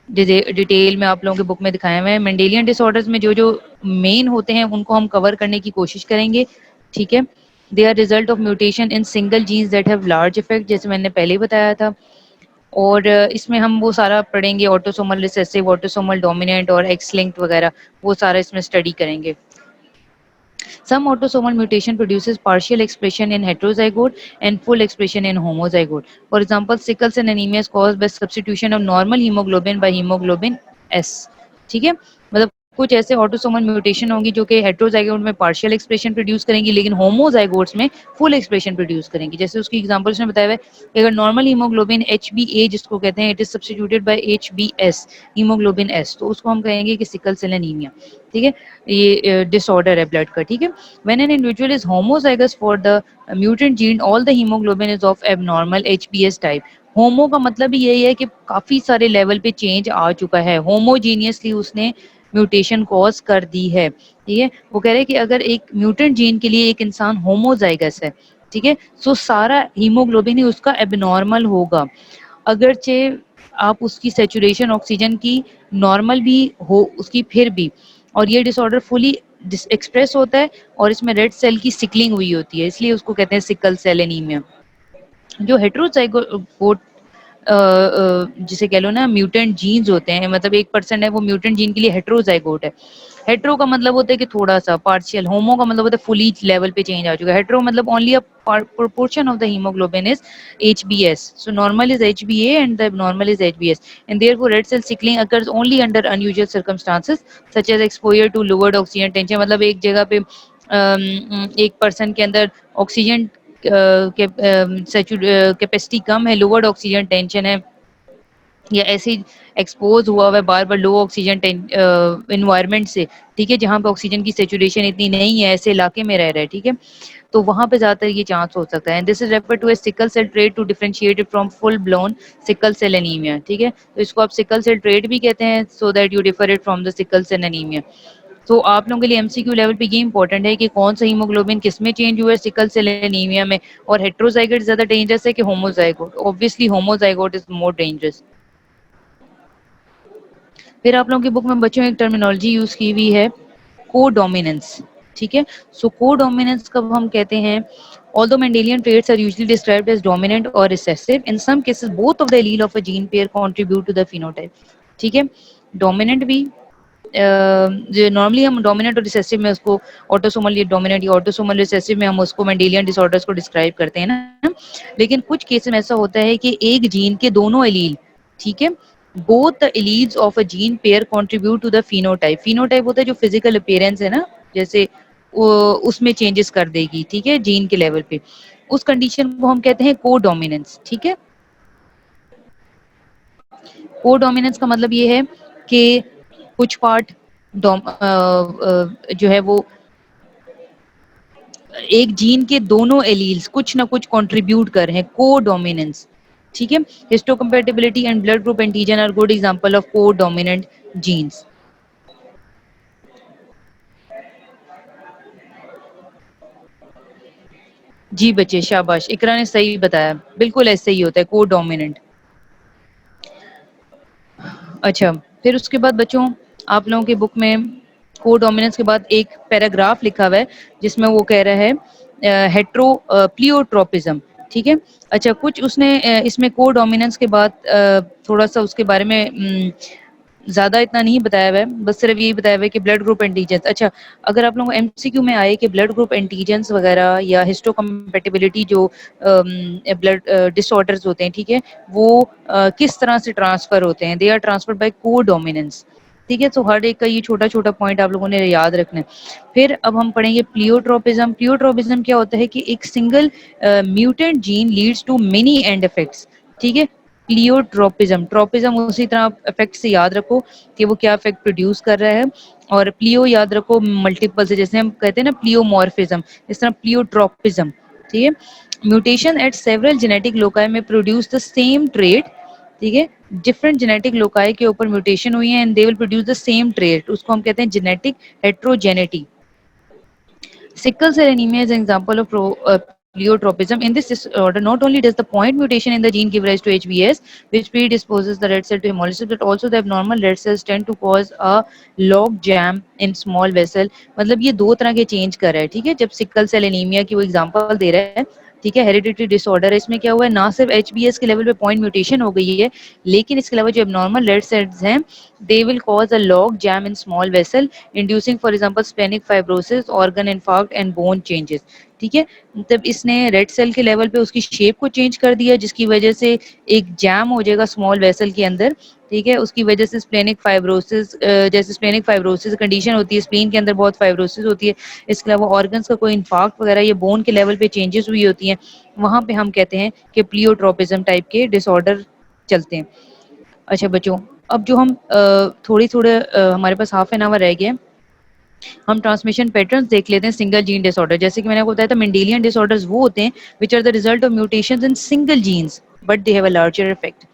डिटेल में आप लोगों के बुक में दिखाए हुए हैं। मेंडेलियन डिसऑर्डर्स में जो जो मेन होते हैं उनको हम कवर करने की कोशिश करेंगे, ठीक है। They are result of mutation in single genes that have large effect, जैसे मैंने पहले ही बताया था, और इसमें हम वो सारा पढ़ेंगे, ऑटोसोमल रिसेसिव, ऑटोसोमल डोमिनेंट और एक्स लिंक्ड वगैरह, वो सारा इसमें स्टडी करेंगे। Some autosomal mutation produces partial expression in heterozygote and full expression in homozygote. For example, sickle cell anemia is caused by substitution of normal hemoglobin by hemoglobin S. ठीक है, मतलब कुछ ऐसे ऑटोसोमल म्यूटेशन होंगी जो कि heterozygote में partial expression produce करेंगी, लेकिन होमोजाइगोट्स में फुल एक्सप्रेशन प्रोड्यूस करेंगी। जैसे उसकी एग्जांपल उसने बताया है कि अगर नॉर्मल हीमोग्लोबिन HbA जिसको कहते हैं, it is substituted by HbS, haemoglobin S, तो उसको हम कहेंगे कि सिकल सेल एनीमिया, ठीक है, ये डिसऑर्डर है ब्लड का, ठीक है। When an individual is homozygous for the mutant gene, all the haemoglobin is of abnormal HbS type. Homo का मतलब ही यही है कि काफी सारे लेवल पे चेंज आ चुका है, होमोजीनियसली उसने म्यूटेशन कॉज कर दी है, ठीक है। वो कह रहे हैं कि अगर एक म्यूटेंट जीन के लिए एक इंसान होमोजाइगस है, ठीक है, सो सारा हीमोग्लोबिन ही उसका एबनॉर्मल होगा, अगरचे आप उसकी सेचुरेशन ऑक्सीजन की नॉर्मल भी हो उसकी फिर भी, और ये डिसऑर्डर फुली एक्सप्रेस होता है और इसमें रेड सेल की सिकलिंग हुई होती है, इसलिए उसको कहते हैं सिकल सेल एनीमिया। जो हेट्रोजाइगोट जिसे कह लो ना म्यूटेंट जीन्स होते हैं, मतलब 1% है वो म्यूटेंट जीन के लिए हेट्रोजाइगोट है। हेट्रो का मतलब होता है कि थोड़ा सा पार्शियल, होमो का मतलब होता है फुली लेवल पे चेंज आ चुका है। हेट्रो मतलब only a proportion of the hemoglobin is HbS, so normal is HbA and the abnormal is HbS, and therefore red cell sickling occurs only under unusual circumstances such as exposure to lowered oxygen tension, मतलब एक जगह पे एक person के अंदर oxygen capacity कम है, lowered oxygen tension है, या ऐसे ही एक्सपोज हुआ हुआ है बार बार लो ऑक्सीजन इन्वायरमेंट से, ठीक है, जहाँ पे ऑक्सीजन की सेचुरेशन इतनी नहीं है, ऐसे इलाके में रह रहा है, ठीक है, तो वहां पे ज्यादातर ये चांस हो सकता है। This is refer to a sickle cell trait to differentiate it from full blown sickle cell anaemia, ठीक है, तो इसको आप सिकल सेल ट्रेट भी कहते हैं, so that you differ it from the sickle cell anaemia. तो आप लोगों के लिए एमसीक्यू लेवल पे ये इंपॉर्टेंट है कि कौन सा हीमोग्लोबिन किस में चेंज हुआ है सिकल सेल एनीमिया में, और हेट्रोजाइगोट ज्यादा डेंजरस है कि homozygote? Obviously homozygote is more dangerous. फिर आप लोगों की बुक में बच्चों एक टर्मिनोलॉजी यूज की हुई है, कोडोमिनेंस, ठीक है। सो कोडोमिनेंस कब हम कहते हैं? Although Mendelian traits are usually described as dominant or recessive, in some cases both of the allele of a gene pair contribute to the phenotype, ठीक है, डोमिनेंट भी जो नॉर्मली हम डोमिनेंट और रिसेसिव में उसको ऑटोसोमल या डोमिनेंट या ऑटोसोमल रिसेसिव में हम उसको मेंडेलियन डिसऑर्डर्स को डिस्क्राइब करते हैं ना, लेकिन कुछ केस में ऐसा होता है कि एक जीन के दोनों एलील, ठीक है, both the alleles of a gene pair contribute to the phenotype. Phenotype होता है जो फिजिकल अपीयरेंस है ना, जैसे उसमें चेंजेस कर देगी, ठीक है, जीन के लेवल पे। उस कंडीशन को हम कहते हैं कोडोमिनेंस, ठीक है। कोडोमिनेंस का मतलब ये है कि कुछ पार्ट जो है वो एक जीन के दोनों एलील्स कुछ ना कुछ कंट्रीब्यूट कर रहे हैं, कोडोमिनेंस, ठीक है। Histocompatibility and blood group antigen are good example of codominant genes. जी बच्चे शाबाश, इकरा ने सही बताया, बिल्कुल ऐसे ही होता है कोडोमिनेंट। अच्छा, फिर उसके बाद बच्चों आप लोगों की बुक में कोडोमिनेंस के बाद एक पैराग्राफ लिखा हुआ है जिसमें वो कह रहा है हेट्रो प्लियोट्रोपिज्म, ठीक है। अच्छा, कुछ उसने इसमें कोडोमिनेंस के बाद थोड़ा सा उसके बारे में ज़्यादा इतना नहीं बताया हुआ है, बस सिर्फ यही बताया हुआ है कि ब्लड ग्रुप एंटीजेंस। अच्छा, अगर आप लोगों को एमसीक्यू में आए कि ब्लड ग्रुप एंटीजेंस वगैरह या हिस्टोकम्पैटिबिलिटी जो ब्लड डिसऑर्डर्स होते हैं, ठीक है, वो किस तरह से ट्रांसफर होते हैं, they are transferred by codominance, ठीक है। तो हर एक का ये छोटा छोटा पॉइंट आप लोगों ने याद रखना है। फिर अब हम पढ़ेंगे प्लियोट्रोपिज्म। प्लियोट्रोपिज्म क्या होता है कि एक single mutant gene leads to many end effects, ठीक है। प्लियोट्रोपिज्म, ट्रोपिज्म उसी तरह इफेक्ट से याद रखो कि वो क्या इफेक्ट प्रोड्यूस कर रहा है, और प्लियो याद रखो मल्टीपल से, जैसे हम कहते हैं ना प्लियोमॉर्फिज्म, इस तरह प्लियोट्रोपिज्म, ठीक है। Mutation eight several genetic loci में प्रोड्यूस द सेम ट्रेट, ठीक है। डिफरेंट जेनेटिक लोकाई के ऊपर म्यूटेशन हुई है and they will produce the same trait, उसको हम कहते हैं genetic heterogeneity. Sickle cell anemia is an example of pleiotropism. In this disorder, not only does the point mutation in the gene give rise to HBS, which predisposes the red cell to hemolysis, but also the abnormal red cells tend to cause a log jam in small vessel. मतलब ये दो तरह के change कर रहा है, ठीक है। जब सिकल सेल एनीमिया की वो एग्जांपल दे रहा है, ठीक है, हेरिडिटरी डिसऑर्डर है, इसमें क्या हुआ है, ना सिर्फ एचबीएस के लेवल पे पॉइंट म्यूटेशन हो गई है, लेकिन इसके अलावा जो एबनॉर्मल रेड सेल्स हैं, they will cause a log jam in small vessel inducing for example splenic fibrosis, organ infarct and bone changes, ठीक है। तब इसने रेड सेल के लेवल पे उसकी शेप को चेंज कर दिया, जिसकी वजह से एक जैम हो जाएगा स्मॉल वेसल के अंदर, ठीक है। उसकी वजह से स्प्लेनिक फाइब्रोसिस, जैसे स्प्लेनिक फाइब्रोसिस कंडीशन होती है, स्प्लीन के अंदर बहुत फाइब्रोसिस होती है, इसके अलावा ऑर्गन्स का कोई इन्फार्क्ट वगैरह या बोन के लेवल पे चेंजेस हुई होती हैं, वहां पे हम कहते हैं कि प्लियोट्रोपिज्म टाइप के डिसऑर्डर चलते हैं। अच्छा बच्चों, अब जो हम थोड़ी थोड़े हमारे पास हाफ एन आवर रह गया, हम ट्रांसमिशन पैटर्न्स देख लेते हैं सिंगल जीन डिसऑर्डर। जैसे कि मैंने आपको बताया था, मेंडेलियन डिसऑर्डर्स वो होते हैं which are the result of mutations in single genes but they have a larger effect.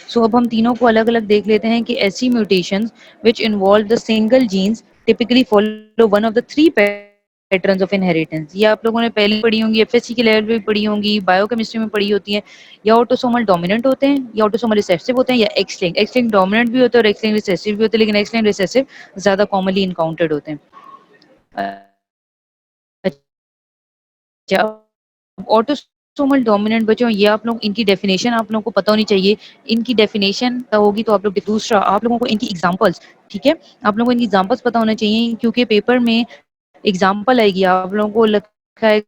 So अब हम तीनों को अलग अलग देख लेते हैं कि ऐसी mutations which involve the single genes typically follow one of the three patterns of inheritance. ये आप लोगों ने पहले पढ़ी होंगी, एफएससी के लेवल पे भी पढ़ी होंगी, बायोकेमिस्ट्री में पढ़ी होती हैं। या ऑटोसोमल डोमिनेंट होते हैं, या ऑटोसोमल रिसेसिव होते हैं, या x linked. X linked dominant भी होते हैं और एक्स लिंक्ड रिसेसिव भी होते हैं, लेकिन एक्स लिंक्ड रिसेसिव ज्यादा कॉमनली इनकाउंटर्ड होते हैं। अच्छा, ऑटोसोमल डोमिनेंट बच्चों, ये आप लोग इनकी डेफिनेशन आप लोगों को पता होनी चाहिए। इनकी डेफिनेशन होगी तो आप लोग, दूसरा आप लोगों को इनकी एग्जांपल्स, ठीक है, आप लोगों को इनकी एग्जांपल्स पता होना चाहिए, क्योंकि पेपर में एग्जांपल आएगी, आप लोगों को लिखा है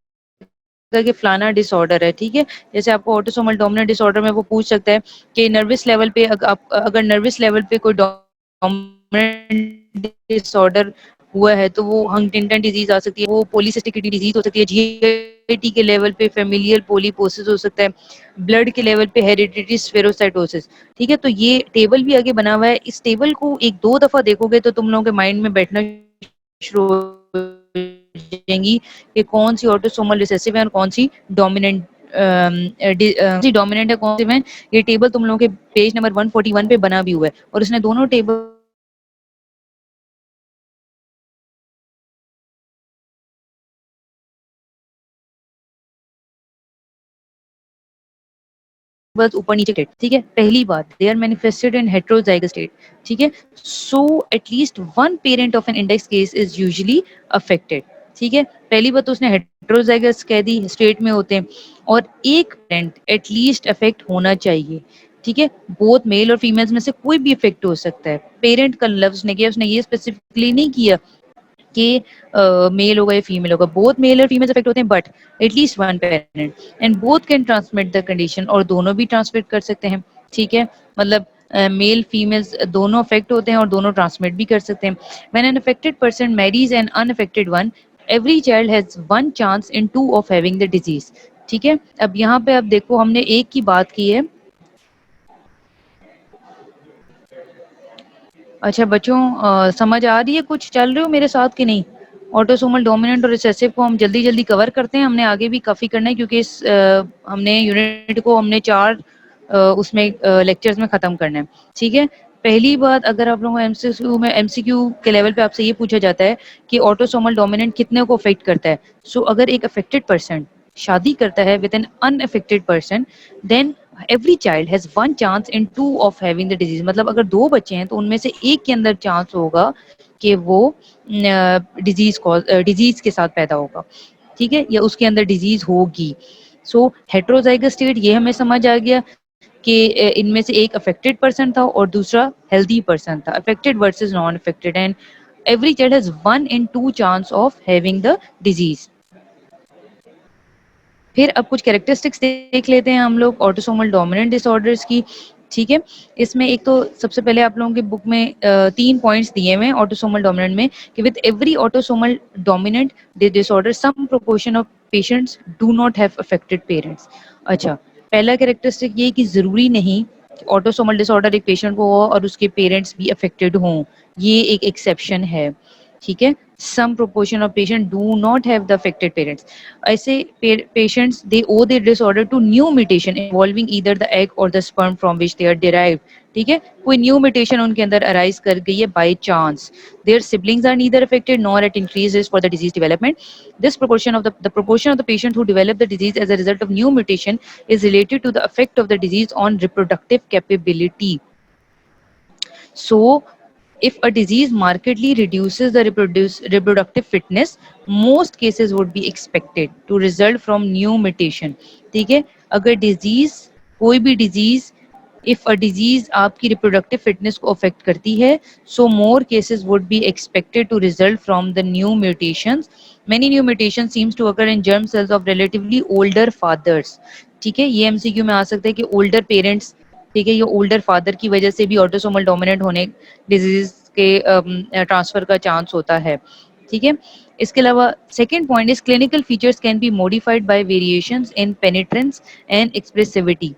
कि फलाना डिसऑर्डर है, ठीक है। जैसे आपको ऑटोसोमल डोमिनेंट डिसऑर्डर में वो पूछ सकता है कि नर्वस लेवल पे अगर नर्वस लेवल पे कोई डोमिनेंट डिसऑर्डर हुआ है तो वो हंटिंगटन डिजीज आ सकती है, वो पॉलीसिस्टिक किडनी डिजीज हो सकती है, जीआईटी के लेवल पे फेमिलियल पोलीपोसिस हो सकता है, ब्लड के लेवल पे हेरिडिटरी स्फेरोसाइटोसिस, ठीक है। तो ये टेबल भी आगे बना हुआ है, इस टेबल को एक दो दफा देखोगे तो तुम लोगों के माइंड में बैठना शुरू हो जाएंगी कि कौन सी ऑटोसोमल रिसेसिव है और कौन सी डोमिनेंट डोमिनेंट है, कौन सी में। ये टेबल तुम लोगों के पेज नंबर 141 पे बना भी हुआ है, और उसने दोनों टेबल बस ऊपर नीचे स्टेट, ठीक है। पहली बात, they are manifested in heterozygous state, ठीक है। So at least one parent of an index case is usually affected, ठीक है। पहली बात तो उसने हेट्रोजाइगस कह दी, स्टेट में होते हैं, और एक पेरेंट एटलीस्ट अफेक्ट होना चाहिए, ठीक है, बोथ मेल और फीमेल्स में से कोई भी इफेक्ट हो सकता है। पेरेंट का लफ्ज ने किया, उसने ये स्पेसिफिकली नहीं किया कि मेल होगा या फीमेल होगा, बोथ मेल और फीमेल इफेक्ट होते हैं, but at least one parent and both can transmit the condition, और दोनों भी ट्रांसमिट कर सकते हैं। ठीक है, मतलब मेल फीमेल्स दोनों अफेक्ट होते हैं और दोनों ट्रांसमिट भी कर सकते हैं। When an affected person marries an unaffected one, every child has one chance in two of having the disease. ठीक है, अब यहाँ पे आप देखो हमने एक की बात की है। अच्छा बच्चों, समझ आ रही है, कुछ चल रहे हो मेरे साथ कि नहीं? ऑटोसोमल डोमिनेंट और रिसेसिव को हम जल्दी जल्दी कवर करते हैं, हमने आगे भी काफ़ी करना है क्योंकि इस हमने यूनिट को हमने 4 उसमें लेक्चर्स में ख़त्म करना है। ठीक है, पहली बात, अगर आप लोगों को एमसीक्यू के लेवल पे आपसे ये पूछा जाता है कि ऑटोसोमल डोमिनेंट कितने को अफेक्ट करता है, सो अगर एक अफेक्टेड पर्सन शादी करता है with an unaffected person, then every child has one chance in two of having the disease. मतलब अगर 2 बच्चे हैं तो उनमें से एक के अंदर चांस होगा कि वो डिजीज के साथ पैदा होगा। ठीक है, या उसके अंदर डिजीज होगी। सो हेट्रोजाइगस स्टेट ये हमें समझ आ गया कि इनमें से एक अफेक्टेड पर्सन था और दूसरा हेल्दी पर्सन था, affected versus non affected, and every child has 1 in 2 chance of having the disease. फिर अब कुछ कैरेक्टरिस्टिक्स देख लेते हैं हम लोग ऑटोसोमल डोमिनेंट डिसऑर्डर्स की। ठीक है, इसमें एक तो सबसे पहले आप लोगों के बुक में 3 पॉइंट्स दिए हुए हैं ऑटोसोमल डोमिनेंट में कि with every autosomal dominant disorder some proportion of patients do not have affected parents. अच्छा, पहला कैरेक्टरिस्टिक ये कि जरूरी नहीं ऑटोसोमल डिसऑर्डर एक पेशेंट को हो और उसके पेरेंट्स भी अफेक्टेड हों, ये एक एक्सेप्शन है। ठीक है, some proportion of patient do not have the affected parents. ऐसे patients they owe their disorder to new mutation involving either the egg or the sperm from which they are derived. ठीक है, कोई new mutation उनके अंदर arise कर गई है by chance. Their siblings are neither affected nor at increased risk for the disease development. This proportion of the proportion of the patient who develop the disease as a result of new mutation is related to the effect of the disease on reproductive capability. So if a disease markedly reduces the reproductive fitness, most cases would be expected to result from new mutation. ठीक है, अगर disease, कोई भी disease, if a disease आपकी reproductive fitness को affect करती है, so more cases would be expected to result from the new mutations. Many new mutation seems to occur in germ cells of relatively older fathers. ठीक है, ये MCQ में आ सकता है कि ओल्डर पेरेंट्स, ठीक है, ये ओल्डर फादर की वजह से भी ऑटोसोमल डोमिनेंट होने डिजीज के ट्रांसफर का चांस होता है। ठीक है, इसके अलावा second point is clinical features can be modified by variations in penetrance and expressivity.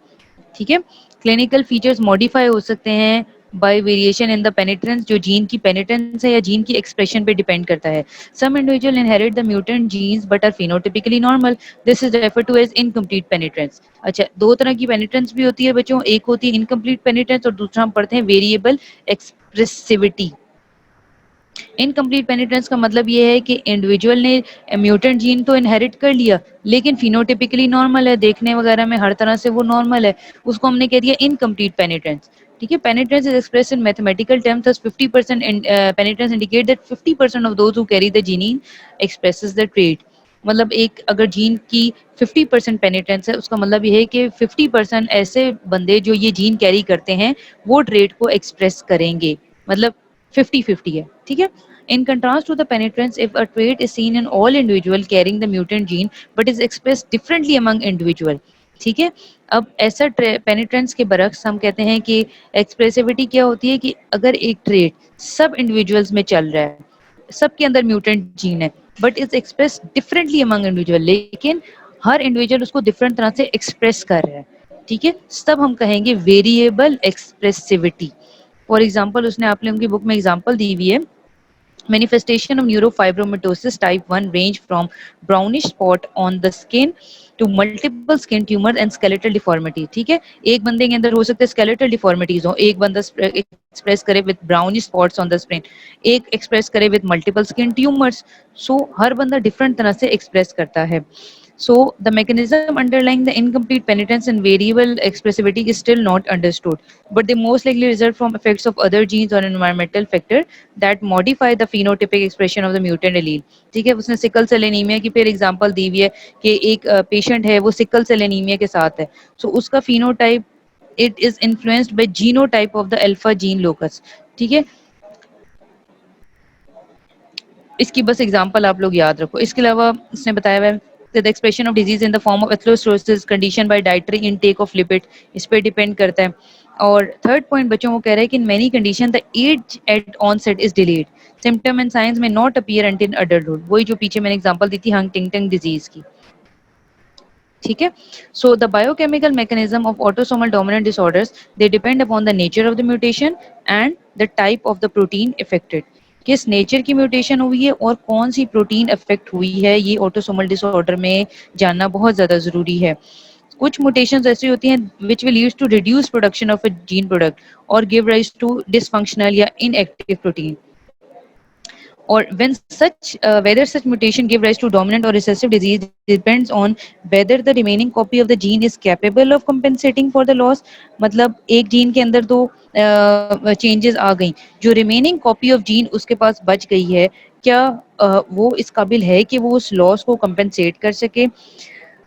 ठीक है, क्लिनिकल फीचर्स मॉडिफाई हो सकते हैं by variation in the penetrance, जो जीन की पेनिट्रेंस है या जीन की एक्सप्रेशन पे डिपेंड करता है। Some individual inherit the mutant genes but are phenotypically normal, this is referred to as incomplete penetrance. अच्छा, 2 तरह की पेनिट्रेंस भी होती है बच्चों, एक होती है इनकम्प्लीट पेनिट्रेंस और दूसरा हम पढ़ते हैं वेरिएबल एक्सप्रेसिविटी। इनकम्प्लीट पेनिट्रेंस का मतलब ये है कि इंडिविजुअल ने म्यूटेंट जीन तो इनहेरिट कर लिया लेकिन फिनोटिपिकली नॉर्मल है, देखने वगैरह में हर तरह से वो नॉर्मल है, उसको हमने कह दिया इनकम्प्लीट पेनिट्रेंस। ठीक है, penetrance is expressed in mathematical terms as 50% penetrance indicate that 50% of those who carry the gene expresses the trait. मतलब एक अगर जीन की 50% पेनिट्रेंस है, उसका मतलब ये है कि 50% ऐसे बंदे जो ये जीन कैरी करते हैं वो ट्रेट को एक्सप्रेस करेंगे, मतलब 50-50 है। ठीक है, in contrast to the penetrance, if a trait is seen in all individual carrying the mutant gene but is expressed differently among individual। ठीक है, अब ऐसा पेनिट्रेंस के बरक्स हम कहते हैं कि एक्सप्रेसिविटी क्या होती है कि अगर एक ट्रेट सब इंडिविजुअल्स में चल रहा है, सबके अंदर म्यूटेंट जीन है but is express differently among individual, लेकिन हर इंडिविजुअल उसको डिफरेंट तरह से एक्सप्रेस कर रहा है। ठीक है, तब हम कहेंगे वेरिएबल एक्सप्रेसिविटी। फॉर एग्जाम्पल, उसने आप लोगों की बुक में एग्जाम्पल दी हुई है, manifestation of neurofibromatosis type 1 range from brownish spot on the skin to multiple skin tumors and skeletal deformity। ठीक है, एक बंदे के अंदर हो सकते हैं skeletal deformities हो, एक बंदा एक्सप्रेस करे with brownish spots on the skin, एक एक्सप्रेस करे with multiple skin tumors। so हर बंदा डिफरेंट तरह से एक्सप्रेस करता है। So the mechanism underlying the incomplete penetrance and variable expressivity is still not understood, but they most likely result from effects of other genes or environmental factor that modify the phenotypic expression of the mutant allele। ठीक है, उसने sickle cell anaemia की फिर example दी हुई है कि एक patient है वो सिकल सेल एनीमिया के साथ है, सो उसका phenotype it is influenced by genotype of the alpha gene locus. ठीक है, इसकी बस एग्जांपल आप लोग याद रखो। इसके अलावा इसने बताया हुआ है that the expression of disease in the form of atherosclerosis condition by dietary intake of lipid, इस पे डिपेंड करता है। और थर्ड पॉइंट बच्चों वो कह रहे हैं कि in many condition the age at onset is delayed, symptom and signs may not appear until adulthood। वही जो पीछे मैंने एग्जांपल दी थी हंटिंगटन डिजीज की। ठीक है, so the biochemical mechanism of autosomal dominant disorders they depend upon the nature of the mutation and the type of the protein affected. किस nature की म्यूटेशन हुई है और कौन सी प्रोटीन इफेक्ट हुई है, ये ऑटोसोमल डिसऑर्डर में जानना बहुत ज्यादा जरूरी है। कुछ म्यूटेशंस ऐसी होती हैं which will lead to reduce production of a gene product और गिव राइज टू डिसफंक्शनल या inactive protein. or when such whether such mutation give rise to dominant or recessive disease depends on whether the remaining copy of the gene is capable of compensating for the loss। मतलब एक gene के अंदर दो changes आ गई, जो remaining copy of gene उसके पास बच गई है, क्या वो इस काबिल है कि वो उस लॉस को कंपेंसेट कर सके।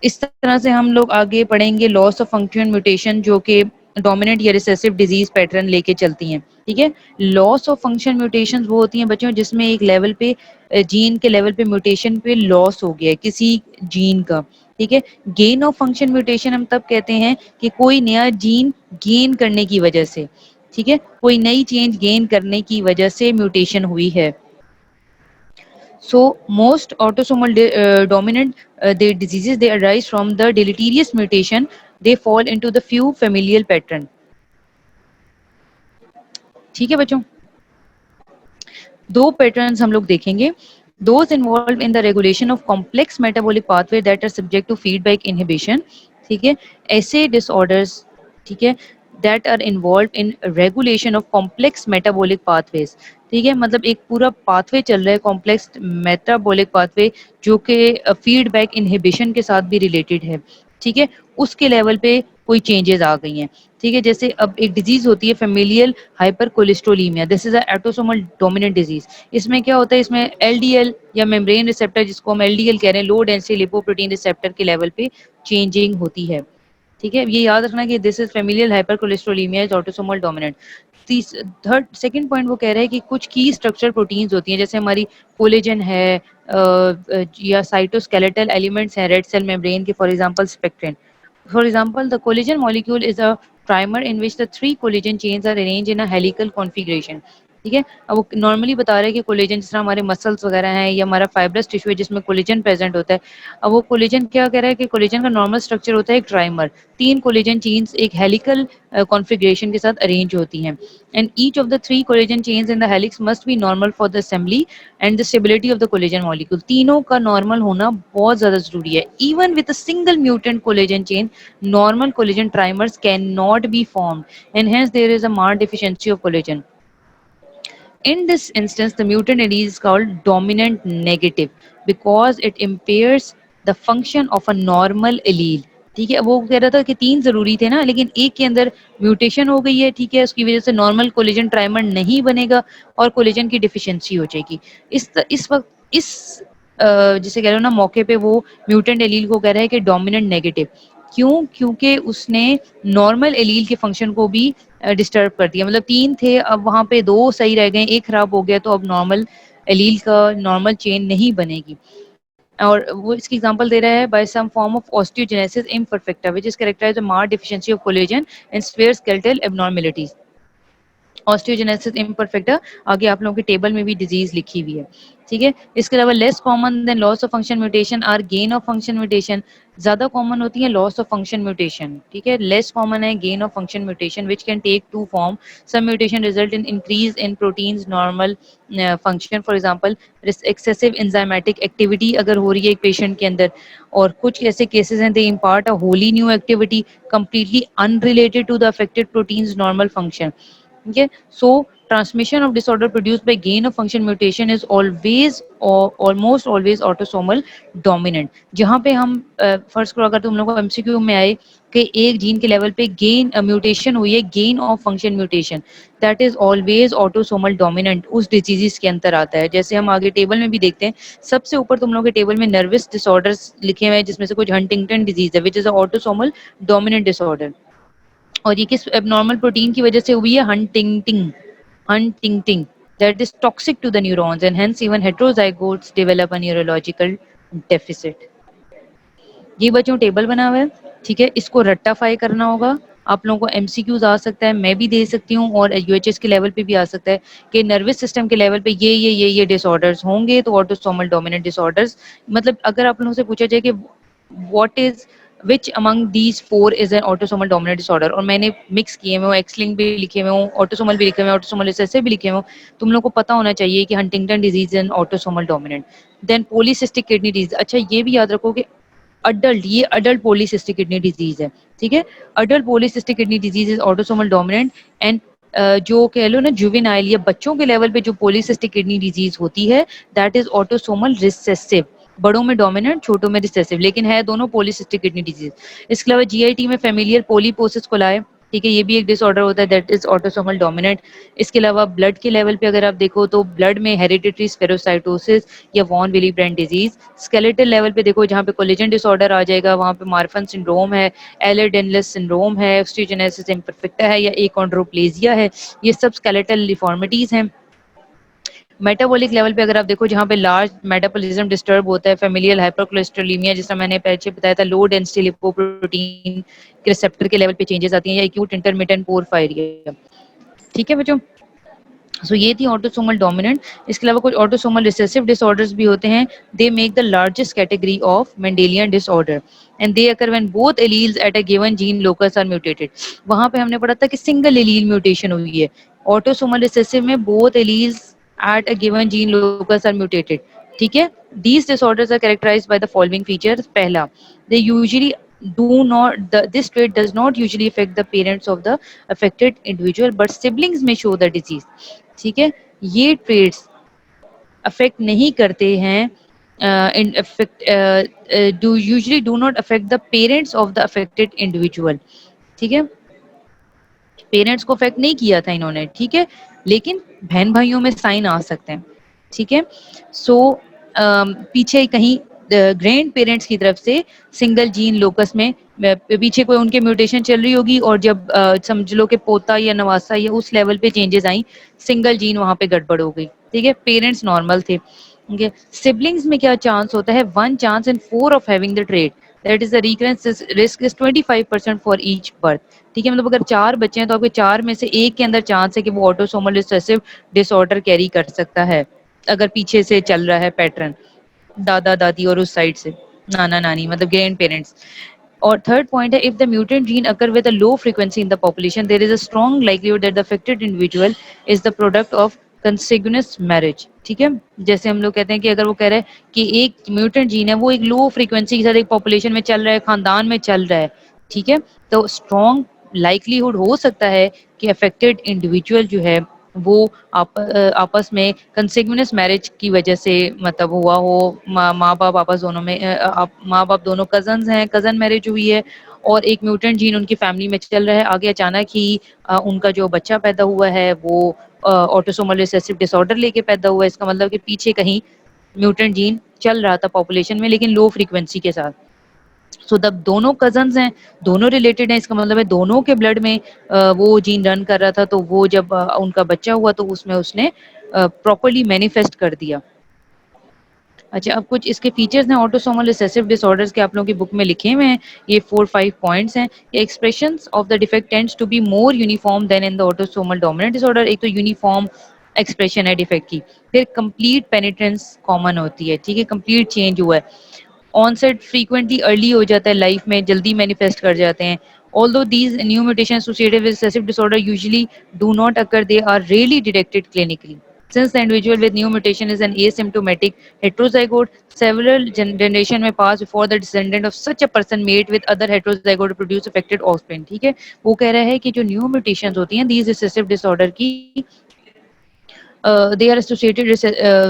इस तरह से हम लोग आगे पढ़ेंगे लॉस ऑफ फंक्शन म्यूटेशन जो कि डोमिनेंट या रिसेसिव डिजीज पैटर्न लेके चलती हैं। ठीक है, लॉस ऑफ फंक्शन म्यूटेशंस वो होती हैं बच्चों जिसमें एक लेवल पे जीन के लेवल पे म्यूटेशन पे लॉस हो गया है किसी जीन का। ठीक है, गेन ऑफ फंक्शन म्यूटेशन हम तब कहते हैं कि कोई नया जीन गेन करने की वजह से, ठीक है, कोई नई चेंज गेन करने की वजह से म्यूटेशन हुई है। So most autosomal dominant the diseases they arise from the deleterious mutation. They fall into the few familial pattern. ठीक है बच्चों, दो पैटर्न्स हम लोग देखेंगे। Those involved in the regulation of complex metabolic pathway that are subject to feedback inhibition। ठीक है, ऐसे disorders, ठीक है, that are involved in regulation of complex metabolic pathways। ठीक है, मतलब एक पूरा पाथवे चल रहा है कॉम्प्लेक्स मेटाबॉलिक पाथवे जो कि फीडबैक इनहिबिशन के साथ भी रिलेटेड है। ठीक है, उसके लेवल पे कोई चेंजेस आ गई हैं। ठीक है, जैसे अब एक डिजीज होती है familial hyper cholesterolemia, this is autosomal dominant disease. इसमें क्या होता है, इसमें एलडीएल या मेम्ब्रेन रिसेप्टर जिसको हम एलडीएल कह रहे हैं, लो डेंसिटी लिपोप्रोटीन रिसेप्टर के लेवल पे चेंजिंग होती है। ठीक है, ये याद रखना कि this is familial hyper cholesterolemia is autosomal dominant. Third second point वो कह रहे हैं कि कुछ की स्ट्रक्चर प्रोटीन्स होती हैं जैसे हमारी कोलेजन है या साइटोस्केलेटल एलिमेंट्स हैं रेड सेल मेम्ब्रेन के, for example spectrin. For example, the collagen molecule is a trimer in which the three collagen chains are arranged in a helical configuration। ठीक है, अब वो नॉर्मली बता रहा है कि कोलेजन जिस तरह हमारे मसल्स वगैरह हैं या हमारा फाइब्रस टिश्यू है जिसमें कोलेजन प्रेजेंट होता है। अब वो कोलेजन क्या कह रहा है कि कोलेजन का नॉर्मल स्ट्रक्चर होता है एक ट्राइमर, तीन कोलेजन चेन्स एक हेलिकल कॉन्फ़िगरेशन के साथ अरेंज होती हैं। And each of the three collagen chains in the helix must be normal for the assembly and the stability of the collagen molecule. तीनों का नॉर्मल होना बहुत ज्यादा जरूरी है। Even with a single mutant collagen chain, normal collagen trimers cannot be formed and hence there is a marked deficiency of collagen। In this instance, the mutant allele is called dominant negative because it impairs the function of a normal allele। ठीक है, वो कह रहा था कि तीन जरूरी थे ना, लेकिन एक के अंदर म्यूटेशन हो गई है। ठीक है, उसकी वजह से नॉर्मल कोलेजन ट्राइमर नहीं बनेगा और कोलेजन की डिफिशियंसी हो जाएगी। इस वक्त इस जिसे कह रहे हो ना मौके पे वो म्यूटेंट एलील को कह रहा है कि डोमिनेंट नेगेटिव। क्यों? क्योंकि उसने नॉर्मल एलील के फंक्शन को भी डिस्टर्ब कर दिया। मतलब तीन थे, अब वहां पे दो सही रह गए, एक खराब हो गया, तो अब नॉर्मल एलील का नॉर्मल चेन नहीं बनेगी। और वो इसकी एग्जांपल दे रहा है by some form of osteogenesis imperfecta which is characterised by marked deficiency of collagen and severe skeletal abnormalities. Osteogenesis imperfecta आगे आप लोगों के टेबल में भी डिजीज लिखी हुई है। ठीक है, इसके अलावा less common than loss of function mutation और गेन ऑफ फंक्शन म्यूटेशन। ज्यादा कॉमन होती है लॉस ऑफ फंक्शन म्यूटेशन। ठीक है, लेस कॉमन है gain of function mutation which can take two form. Some mutation result in increase in proteins normal function, for example excessive enzymatic activity अगर हो रही है एक पेशेंट के अंदर, और कुछ ऐसे केसेस हैं they impart a wholly new activity completely unrelated to the affected protein's normal function. Okay, so transmission of disorder produced by gain of function mutation is always or almost always autosomal dominant। जहाँ पे हम first करो अगर तुम लोगों को MCQ में आए कि एक जीन के लेवल पे गेन म्यूटेशन हुई है, gain of function mutation, that is always autosomal dominant, उस डिजीज के अंतर आता है। जैसे हम आगे टेबल में भी देखते हैं, सबसे ऊपर तुम लोगों के टेबल में नर्वस डिसऑर्डर्स लिखे हुए हैं जिसमें से कुछ हंटिंगटन डिजीज है which is autosomal dominant disorder. और ये किस एबनॉर्मल प्रोटीन की वजह से हुई है? Huntingtin that is toxic to the neurons and hence even heterozygotes develop a neurological deficit. ये बच्चों टेबल बना हुआ है, ठीक है, इसको रट्टाफाई करना होगा। आप लोगों को एमसीक्यूज आ सकता है, मैं भी दे सकती हूँ, और यूएचएस के लेवल पे भी आ सकता है कि नर्वस सिस्टम के लेवल पे ये डिसऑर्डर्स होंगे, तो ऑटोसोमल डोमिनेंट डिसऑर्डर्स, मतलब अगर आप लोगों से पूछा जाए कि what is which among these four is an autosomal dominant disorder, और मैंने मिक्स किए हुए, एक्स लिंक भी लिखे हुए हूँ, ऑटोसोमल भी लिखे हुए, ऑटोसोमल रिसेसिव भी लिखे हुए, तुम लोग को पता होना चाहिए कि Huntington disease and autosomal dominant. Then polycystic kidney disease, अच्छा ये भी याद रखो कि अडल्ट, ये अडल्ट पॉलीसिस्टिक किडनी डिजीज है, ठीक है। Adult polycystic kidney disease is autosomal dominant and जो कह लो ना जुवेनाइल या बच्चों के लेवल पे जो पॉलीसिस्टिक किडनी डिजीज होती है दैट इज ऑटोसोमल रिसेसिव, बड़ों में डोमिनेंट छोटों में रिसेसिव, लेकिन है दोनों पॉलीसिस्टिक किडनी डिजीज। इसके अलावा जीआईटी में फेमिलियर पॉलीपोसिस कोलाई, ठीक है, ये भी एक डिसऑर्डर होता है दैट इज ऑटोसोमल डोमिनेंट। इसके अलावा ब्लड के लेवल पे अगर आप देखो तो ब्लड में हेरिडिटरी स्पेरोसाइटोसिस या von Willebrand disease. Skeletal level पे देखो जहाँ पे कोलेजन डिसऑर्डर आ जाएगा वहाँ पे मार्फन सिंड्रोम है, एलर सिंड्रोम है, ऑस्टियोजेनेसिस इम्परफेक्टा है या एकोंड्रोप्लेजिया है, ये सब स्केलेटल डिफॉर्मिटीज हैं। मेटाबॉलिक लेवल पे अगर आप देखो जहाँ पे लार्ज मेटाबॉलिज्म डिस्टर्ब होता है, फेमिलियल हाइपरकोलेस्ट्रोलीमिया जिसका मैंने पहले बताया था, लो डेंसिटी लिपोप्रोटीन के रिसेप्टर के लेवल पे चेंजेस आती हैं, या एक्यूट इंटरमिटेंट पोरफायरिया, ठीक है बच्चों। सो ये थी ऑटोसोमल डोमिनेंट। इसके अलावा कुछ ऑटोसोमल रिसेसिव डिसऑर्डर्स भी होते हैं, they make the largest category of Mendelian disorder and they occur when both alleles at a given gene locus are mutated. वहां पे हमने पढ़ा था कि सिंगल एलील म्यूटेशन हुई है, ऑटोसोमल रिसेसिव में both alleles at a given gene locus are mutated, ठीक है। These disorders are characterised by the following features. पहला, they usually do not this trait does not usually affect the parents of the affected individual but siblings may show the disease, ठीक है। ये trades affect नहीं करते हैं, do usually do not affect the parents of the affected individual, ठीक है, parents को affect नहीं किया था इन्होंने, ठीक है, लेकिन बहन भाइयों में साइन आ सकते हैं, ठीक है। सो पीछे कहीं ग्रैंड पेरेंट्स की तरफ से सिंगल जीन लोकस में पीछे कोई उनके म्यूटेशन चल रही होगी, और जब समझ लो कि पोता या नवासा या उस लेवल पे चेंजेस आई, सिंगल जीन वहां पे गड़बड़ हो गई, ठीक है, पेरेंट्स नॉर्मल थे, ठीक है। सिबलिंग्स में क्या चांस होता है? 1 chance in 4 of having the trait, that is the recurrence risk is 25% for each birth, ठीक है। मतलब अगर 4 बच्चे हैं तो आपके 4 में से एक के अंदर चांस है कि वो ऑटोसोमल रिसेसिव डिसऑर्डर कैरी कर सकता है, अगर पीछे से चल रहा है पैटर्न, दादा दादी और उस साइड से नाना नानी, मतलब ग्रैंड पेरेंट्स। और थर्ड पॉइंट है, if the mutant gene occur with a low frequency in the population there is a strong likelihood that the affected individual is the product of consanguineous marriage, ठीक है। जैसे हम लोग कहते हैं कि अगर वो कह रहे हैं कि एक म्यूटेंट जीन है वो एक लो फ्रीक्वेंसी के साथ एक पॉपुलेशन में चल रहा है, खानदान में चल रहा है, ठीक है, तो स्ट्रॉन्ग लाइक्लीहुड हो सकता है कि अफेक्टेड इंडिविजुअल जो है वो आपस में कंसिग्यूनस मैरिज की वजह से मतलब हुआ हो, माँ बाप आपस दोनों में माँ बाप दोनों कजन्स हैं, कजन मैरिज हुई है, और एक म्यूटेंट जीन उनकी फैमिली में चल रहा है, आगे अचानक ही उनका जो बच्चा पैदा हुआ है वो ऑटोसोमल रिसेसिव डिसऑर्डर लेके पैदा हुआ है, इसका मतलब कि पीछे कहीं म्यूटेंट जीन चल रहा था पॉपुलेशन में लेकिन लो फ्रीक्वेंसी के साथ। सो तब दोनों कजन्स हैं, दोनों रिलेटेड हैं, इसका मतलब है दोनों के ब्लड में वो जीन रन कर रहा था, तो वो जब उनका बच्चा हुआ तो उसमें उसने प्रॉपरली मैनिफेस्ट कर दिया। अच्छा, अब कुछ इसके फीचर्स हैं ऑटोसोमल रिसेसिव डिसऑर्डर्स के, आप लोगों की बुक में लिखे हुए हैं, ये 4-5 पॉइंट्स हैं। ये expressions of the defect tends to be more uniform than in the autosomal dominant disorder. एक तो यूनिफॉर्म एक्सप्रेशन है डिफेक्ट की, फिर कंप्लीट पेनिट्रेंस कॉमन होती है, ठीक है, कंप्लीट चेंज हुआ है, ऑनसेट फ्रीक्वेंटली अर्ली हो जाता है, लाइफ में जल्दी मैनिफेस्ट कर जाते हैं। Although these new mutations associated with recessive disorder usually do not occur, they are rarely detected clinically. Since the individual with new mutation is an asymptomatic heterozygote, several generation may pass before the descendant of such a person mate with other heterozygote to produce affected offspring. ठीक है, वो कह रहा है कि जो new mutations होती हैं these recessive disorder की they are associated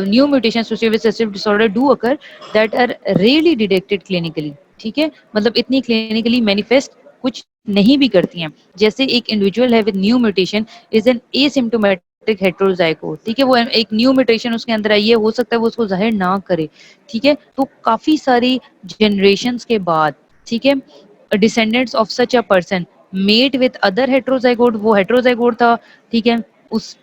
new mutations associated with recessive disorder do occur that are rarely detected clinically, ठीक है, मतलब इतनी clinically manifest कुछ नहीं भी करती हैं। जैसे एक इंडिविजुअल है with new mutation is an asymptomatic heterozygote, ठीक है, वो एक न्यू म्यूटेशन उसके अंदर आई है, हो सकता है वो उसको जाहिर ना करे, ठीक है, तो काफी सारी जनरेशंस के बाद, ठीक है, descendants of such a person mate with other heterozygote, वो हेट्रोजाइगोट था, ठीक है, उस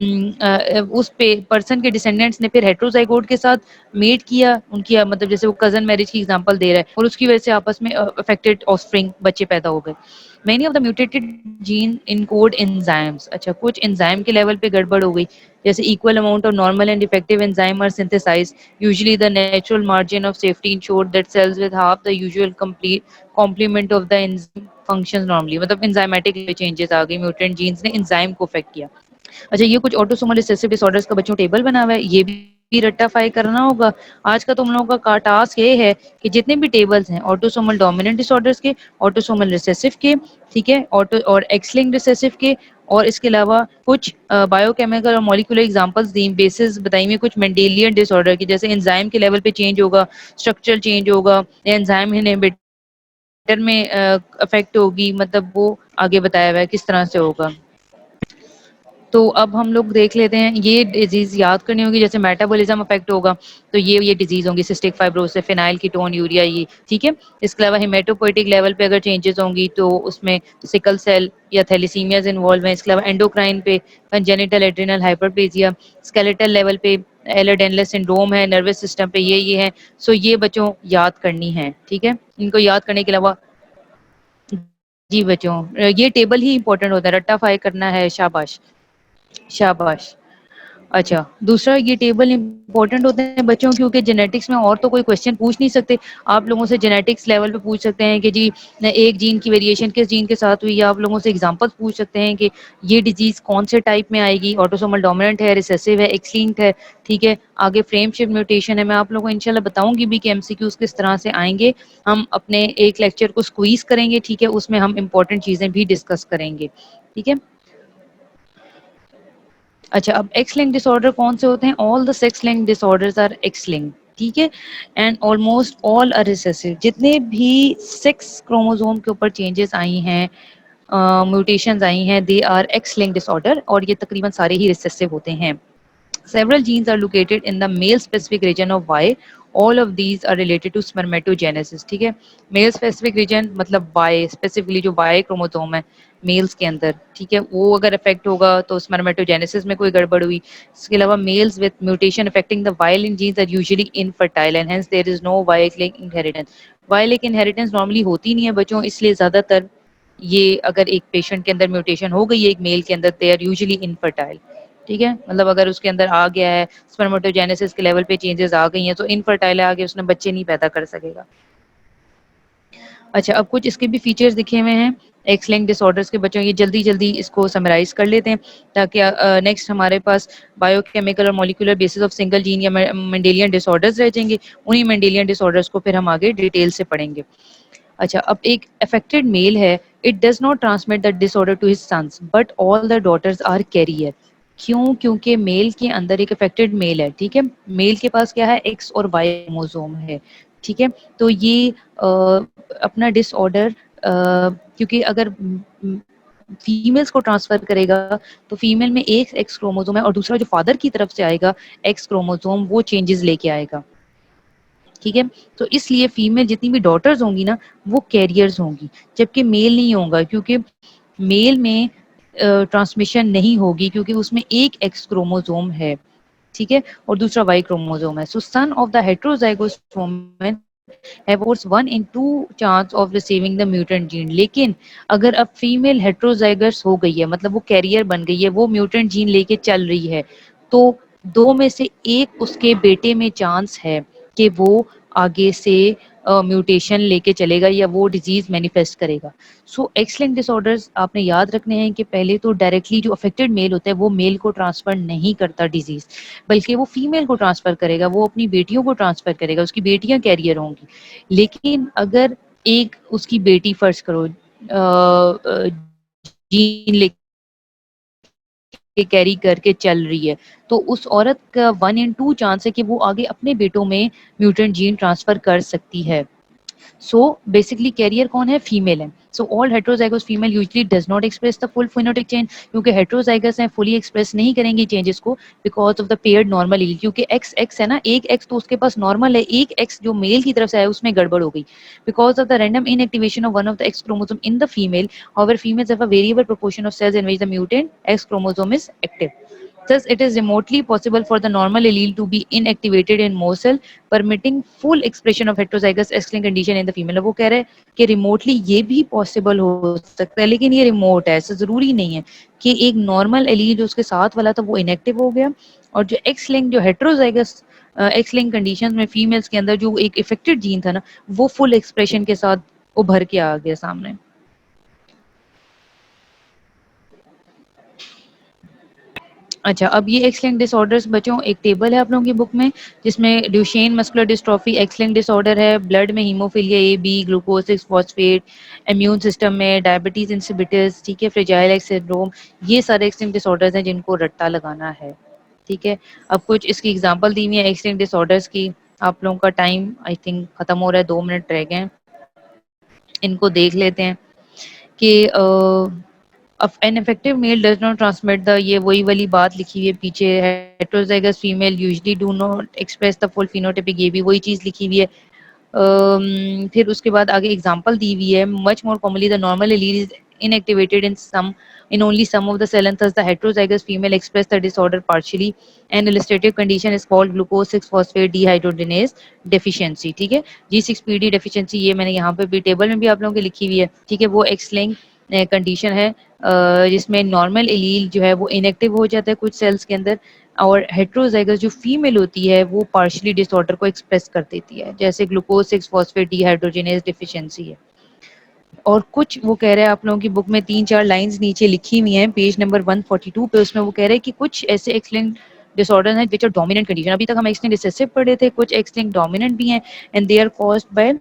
उस पर्सन के डिसेंडेंट्स ने फिर हेट्रोजाइगोट के साथ मेट किया, उनकी मतलब जैसे वो कजन मैरिज की एग्जांपल दे रहा है, और उसकी वजह से आपस में अफेक्टेड ऑफस्प्रिंग बच्चे पैदा हो गए। Many of the mutated gene encode enzymes, अच्छा कुछ एंजाइम के लेवल पे गड़बड़ हो गई, जैसे equal amount of normal and defective enzyme are synthesised, usually the natural margin of safety ensure that cells with half the usual complete complement of the enzyme functions normally, मतलब enzymatic changes आ गए, mutant genes ने enzyme को affect किया। अच्छा ये कुछ autosomal recessive disorders का बच्चों टेबल बना हुआ है, ये भी रेक्टिफाई करना होगा। आज का तुम लोगों का टास्क ये है कि जितने भी टेबल्स हैं ऑटोसोमल डोमिनेंट डिसऑर्डर्स के, ऑटोसोमल रिसेसिव के, ठीक है, ऑटो और एक्स लिंक्ड रिसेसिव के, और इसके अलावा कुछ बायोकेमिकल और मॉलिक्यूलर एग्जांपल्स दी, बेसिस बताई हुई कुछ मेंडेलियन डिसऑर्डर की, जैसे एंजाइम के लेवल पे चेंज होगा, स्ट्रक्चर चेंज होगा, एंजाइम इनहिबिटर में अफेक्ट होगी, मतलब वो आगे बताया हुआ है किस तरह से होगा। तो अब हम लोग देख लेते हैं, ये डिजीज याद करनी होगी, जैसे मेटाबॉलिज्म अफेक्ट होगा तो ये डिजीज होंगी, cystic fibrosis, phenyl ketone urea, ये ठीक है। इसके अलावा हेमेटोपोइटिक लेवल पे अगर चेंजेस होंगी तो उसमें सिकल सेल या थैलेसीमियाज इन्वॉल्व हैं। इसके अलावा एंडोक्राइन पे congenital adrenal hyperplasia, skeletal level पे एलर्डेनलेस सिंड्रोम है, नर्वस सिस्टम पे ये है। सो ये बच्चों याद करनी है, ठीक है। इनको याद करने के अलावा जी बच्चों, ये टेबल ही इंपॉर्टेंट होता है, रट्टाफाई करना है, शाबाश शाबाश। अच्छा, दूसरा ये टेबल इंपॉर्टेंट होते हैं बच्चों क्योंकि जेनेटिक्स में और तो कोई क्वेश्चन पूछ नहीं सकते। आप लोगों से जेनेटिक्स लेवल पे पूछ सकते हैं कि जी एक जीन की वेरिएशन किस जीन के साथ हुई, या आप लोगों से एग्जांपल्स पूछ सकते हैं कि ये डिजीज कौन से टाइप में आएगी, ऑटोसोमल डोमिनेंट है, रिसेसिव है, एक्स लिंक्ड है, ठीक है, आगे फ्रेम शिफ्ट म्यूटेशन है। मैं आप लोगों को इंशाल्लाह बताऊंगी भी कि एमसीक्यूज किस तरह से आएंगे। हम अपने एक लेक्चर को स्क्वीज करेंगे, ठीक है, उसमें हम इंपॉर्टेंट चीजें भी डिस्कस करेंगे, ठीक है। अच्छा, अब एक्स लिंक डिसऑर्डर कौन से होते हैं? All the sex linked disorders are X linked, ठीक है, and almost all are recessive. जितने भी सेक्स क्रोमोसोम के ऊपर चेंजेस आई हैं, म्यूटेशंस आई हैं, they are X linked disorder, और ये तकरीबन सारे ही रिसेसिव होते हैं। Several genes are located in the male specific region of Y. All of these are related to spermatogenesis, ठीक है। मेल स्पेसिफिक रीजन मतलब Y, स्पेसिफिकली जो Y क्रोमोसोम है मेल्स के अंदर, ठीक है, वो अगर अफेक्ट होगा तो स्पर्मेटोजेनेसिस में कोई गड़बड़ हुई। इसके अलावा males with mutation affecting the Y linked genes are usually infertile and hence there is no Y linked inheritance. Y linked inheritance normally होती नहीं है बच्चों, इसलिए ज्यादातर ये अगर एक पेशेंट के अंदर म्यूटेशन हो गई है एक मेल के अंदर, दे आर यूजुअली इनफर्टाइल, ठीक है, मतलब अगर उसके अंदर आ गया है स्पर्मेटोजेनेसिस के लेवल पे चेंजेस आ गई हैं तो इनफर्टाइल है, आगे उसने बच्चे नहीं पैदा कर सकेगा। अच्छा, अब कुछ इसके भी फीचर्स दिखे हुए हैं एक्स लिंक डिसऑर्डर्स के बच्चों, ये जल्दी जल्दी इसको समराइज कर लेते हैं ताकि नेक्स्ट हमारे पास बायोकेमिकल और molecular basis of single gene या मेंडेलियन डिसऑर्डर्स रह जाएंगे। उन्हीं मेंडेलियन डिसऑर्डर्स को फिर हम आगे डिटेल से पढ़ेंगे। अच्छा, अब एक अफेक्टेड मेल है, it does not transmit the disorder to his sons but all the daughters are carrier. क्यों? क्योंकि मेल के अंदर एक अफेक्टेड मेल है, ठीक है, मेल के पास क्या है, एक्स और वाई क्रोमोसोम है, ठीक है। तो ये अपना डिसऑर्डर क्योंकि अगर फीमेल्स को ट्रांसफर करेगा तो फीमेल में एक एक्स क्रोमोसोम है और दूसरा जो फादर की तरफ से आएगा एक्स क्रोमोसोम, वो चेंजेस लेके आएगा, ठीक है। तो इसलिए फीमेल जितनी भी डॉटर्स होंगी ना वो कैरियर्स होंगी, जबकि मेल नहीं होगा क्योंकि मेल में ट्रांसमिशन नहीं होगी क्योंकि उसमें एक एक्स क्रोमोसोम है, ठीक है, और दूसरा वाई क्रोमोसोम है। So son of the heterozygous woman have was 1 in 2 chance of receiving the mutant gene. लेकिन अगर अब फीमेल हेट्रोजाइगस हो गई है, मतलब वो कैरियर बन गई है, वो म्यूटेंट जीन लेके चल रही है, तो दो में से एक उसके बेटे में चांस है कि वो आगे से म्यूटेशन लेके चलेगा या वो डिजीज मैनिफेस्ट करेगा। सो एक्स लिंक्ड डिसऑर्डर्स आपने याद रखने हैं कि पहले तो डायरेक्टली जो अफेक्टेड मेल होता है वो मेल को ट्रांसफर नहीं करता डिजीज, बल्कि वो फीमेल को ट्रांसफर करेगा, वो अपनी बेटियों को ट्रांसफर करेगा, उसकी बेटियां कैरियर होंगी। लेकिन अगर एक उसकी बेटी फर्ज करो जीन लेके कैरी करके चल रही है, तो उस औरत का 1 in 2 चांस है कि वो आगे अपने बेटों में म्यूटेंट जीन ट्रांसफर कर सकती है, सो बेसिकली कैरियर कौन है? फीमेल है. So all heterozygous female usually does not express the full phenotypic change, क्योंकि हेट्रोजाइगस हैं फुली एक्सप्रेस नहीं करेंगे चेंजेस को because of the paired normal allele. क्योंकि एक्स एक्स है ना, एक एक्स तो उसके पास नॉर्मल है, एक एक्स जो मेल की तरफ से आया उसमें गड़बड़ हो गई because of the random inactivation of one of the x chromosome in the female. However females have a variable proportion of cells in which the mutant X chromosome is active. Thus, it is remotely possible for the normal allele to be inactivated in more cell, permitting full expression of heterozygous X-linked condition in the female. अब वो कह रहे हैं कि remotely ये भी possible हो सकता है, लेकिन ये रिमोट है, ऐसा जरूरी नहीं है कि एक नॉर्मल एलील जो उसके साथ वाला था वो इनएक्टिव हो गया और जो एक्स लिंक जो हेट्रोजाइगस एक्स लिंक कंडीशन में फीमेल्स के अंदर जो एक इफेक्टेड जीन था ना वो फुल एक्सप्रेशन के साथ उभर के आ गया सामने. अच्छा, अब ये एक्स लिंक्ड डिसऑर्डर्स बच्चों एक टेबल है आप लोगों की बुक में जिसमें Duchenne muscular dystrophy X linked disorder है, ब्लड में haemophilia A B, glucose 6 phosphate, immune system में डायबिटीज इंसिपिटस, ठीक है, फ्रेजाइल एक्स सिंड्रोम, ये सारे एक्स लिंक्ड डिसऑर्डर्स हैं जिनको रट्टा लगाना है. ठीक है, अब कुछ इसकी एग्जांपल दी हुई है एक्स लिंक्ड डिसऑर्डर्स की. आप लोगों का टाइम आई थिंक खत्म हो रहा है, 2 मिनट रह गए हैं, इनको देख लेते हैं कि an effective male does not transmit the, ये वही वाली बात लिखी हुई है पीछे, heterozygous female usually do not express the full phenotypic, ये भी वही चीज लिखी हुई है. फिर उसके बाद आगे एग्जांपल दी हुई है, much more commonly the normal allele is inactivated in only some of the cell and thus the heterozygous female express the disorder partially. An illustrative condition is called glucose 6 phosphate dehydrogenase deficiency. ठीक है, G6PD deficiency ये मैंने यहाँ पे भी table में भी आप लोगों की लिखी हुई है. ठीक है, वो एक्स लिंक कंडीशन है जिसमें नॉर्मल एलील जो है वो इनएक्टिव हो जाता है कुछ सेल्स के अंदर और हेट्रोजाइगस जो फीमेल होती है वो पार्शियली डिसऑर्डर को एक्सप्रेस कर देती है, जैसे ग्लूकोज 6 फॉस्फेट डीहाइड्रोजिनेज डिफिशिएंसी है. और कुछ वो कह रहे हैं आप लोगों की बुक में 3-4 लाइंस नीचे लिखी हुई हैं पेज नंबर 142 पे, उसमें वो कह रहे हैं कि कुछ ऐसे एक्सलिंक्ट डिसऑर्डर हैं विच आर डोमिनेंट कंडीशन. अभी तक हम एक्सलिंक्ट रिसेसिव पढ़े थे, कुछ एक्सलिंक्ट डोमिनेंट भी हैं and they are caused by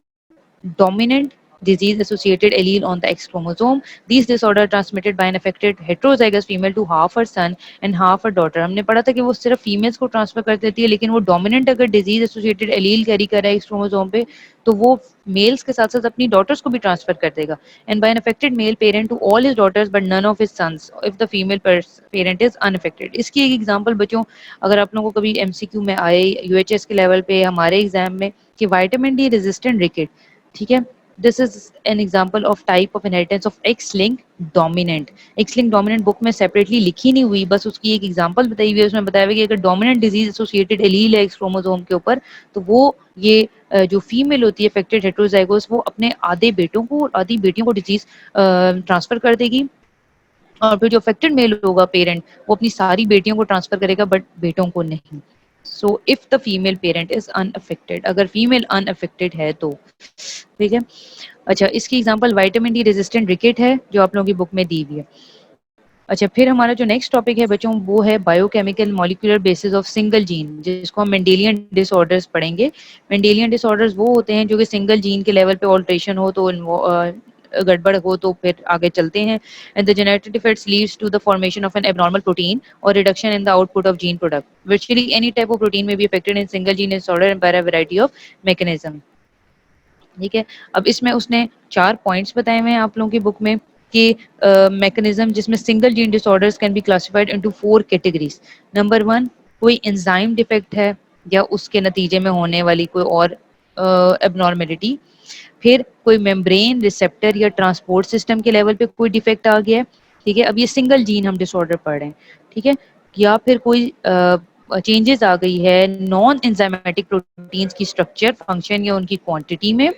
dominant disease associated allele on the X chromosome. These disorder are transmitted by an affected heterozygous female to half her son and half her daughter. हमने पढ़ा था कि वो सिर्फ females को transfer कर देती है, लेकिन वो डोमिनेंट अगर डिजीज एसोसिएटेड एलील कैरी कर रहा है X क्रोमोसोम पे तो वो मेल्स के साथ साथ अपनी डॉटर्स को भी ट्रांसफर कर देगा. And by an affected male parent to all his daughters but none of his sons if the female parent is unaffected. इसकी एक एग्जांपल बच्चों अगर आप लोगों को कभी एमसीक्यू में आए यूएचएस के लेवल पे हमारे एग्जाम में कि विटामिन डी रेजिस्टेंट रिकेट, ठीक है, this is an example of type of inheritance of X-linked dominant. X-linked dominant book में सेपरेटली लिखी नहीं हुई, बस उसकी एक एग्जांपल बताई हुई है, उसमें बताया हुआ कि अगर डोमिनेंट डिजीज एसोसिएटेड एलील है X क्रोमोसोम के ऊपर तो वो ये जो फीमेल होती है अफेक्टेड हेट्रोजाइगोस वो अपने आधे बेटों को आधी बेटियों को डिजीज ट्रांसफर कर देगी और फिर जो अफेक्टेड मेल होगा पेरेंट वो अपनी सारी बेटियों को ट्रांसफर करेगा बट बेटों को नहीं. So if the female parent is unaffected, अगर फीमेल अनअफेक्टेड है तो, ठीक है. अच्छा, इसकी एग्जांपल विटामिन डी रेजिस्टेंट रिकेट है जो आप लोगों की बुक में दी हुई है. अच्छा, फिर हमारा जो नेक्स्ट टॉपिक है बच्चों वो है biochemical molecular basis of single gene, जिसको हम मेंडेलियन डिसऑर्डर्स पढ़ेंगे. मेंडेलियन डिसऑर्डर्स वो होते हैं जो कि सिंगल जीन के लेवल पे ऑल्ट्रेशन हो तो गड़बड़ हो तो फिर आगे चलते हैं. And the genetic defects leads to the formation of an abnormal protein or reduction in the output of gene product. Virtually any type of protein may be affected in single gene disorder and bye a variety of mechanism. ठीक है, अब इसमें उसने 4 points बताए हुए हैं आप लोगों की बुक में कि मैकेनिज्म जिसमें single gene disorders can be classified into 4 categories. Number 1, कोई एंजाइम डिफेक्ट है या उसके नतीजे में होने वाली कोई और एबनॉर्मेलिटी. फिर कोई मेम्ब्रेन रिसेप्टर या ट्रांसपोर्ट सिस्टम के लेवल पे कोई डिफेक्ट आ गया है, ठीक है, अब ये सिंगल जीन हम डिसऑर्डर पढ़ रहे हैं, ठीक है. या फिर कोई चेंजेस आ गई है नॉन एंजाइमेटिक प्रोटीन्स की स्ट्रक्चर फंक्शन या उनकी क्वांटिटी में.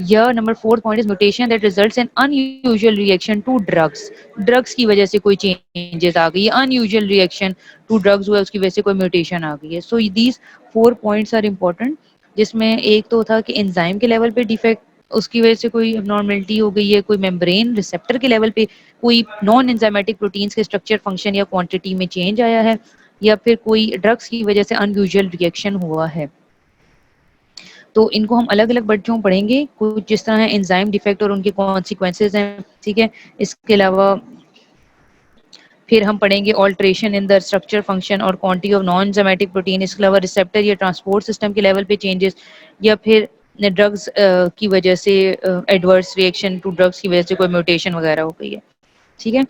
या number 4 point is mutation that results in unusual reaction to drugs. Drugs की वजह से कोई चेंजेस आ गई है, अनयूजुअल रिएक्शन टू ड्रग्स हुआ, उसकी वजह से कोई म्यूटेशन आ गई है. So these 4 points are important, जिसमें एक तो था कि एंजाइम के लेवल पे डिफेक्ट, उसकी वजह से कोई एबनॉर्मेलिटी हो गई है, कोई मेम्ब्रेन रिसेप्टर के लेवल पे कोई नॉन एंजाइमेटिक प्रोटीन्स के स्ट्रक्चर फंक्शन या क्वांटिटी में चेंज आया है, या फिर कोई ड्रग्स की वजह से अनयूजुअल रिएक्शन हुआ है. तो इनको हम अलग अलग बच्चों पढ़ेंगे, कुछ जिस तरह है एंजाइम डिफेक्ट और उनके कॉन्सिक्वेंसेज हैं, ठीक है. इसके अलावा फिर हम पढ़ेंगे alteration in the structure function or quantity of non enzymatic protein, इसके अलावा रिसेप्टर या ट्रांसपोर्ट सिस्टम के लेवल पे चेंजेस, या फिर ड्रग्स की वजह से एडवर्स रिएक्शन टू ड्रग्स की वजह से कोई म्यूटेशन वगैरह हो गई है। ठीक है,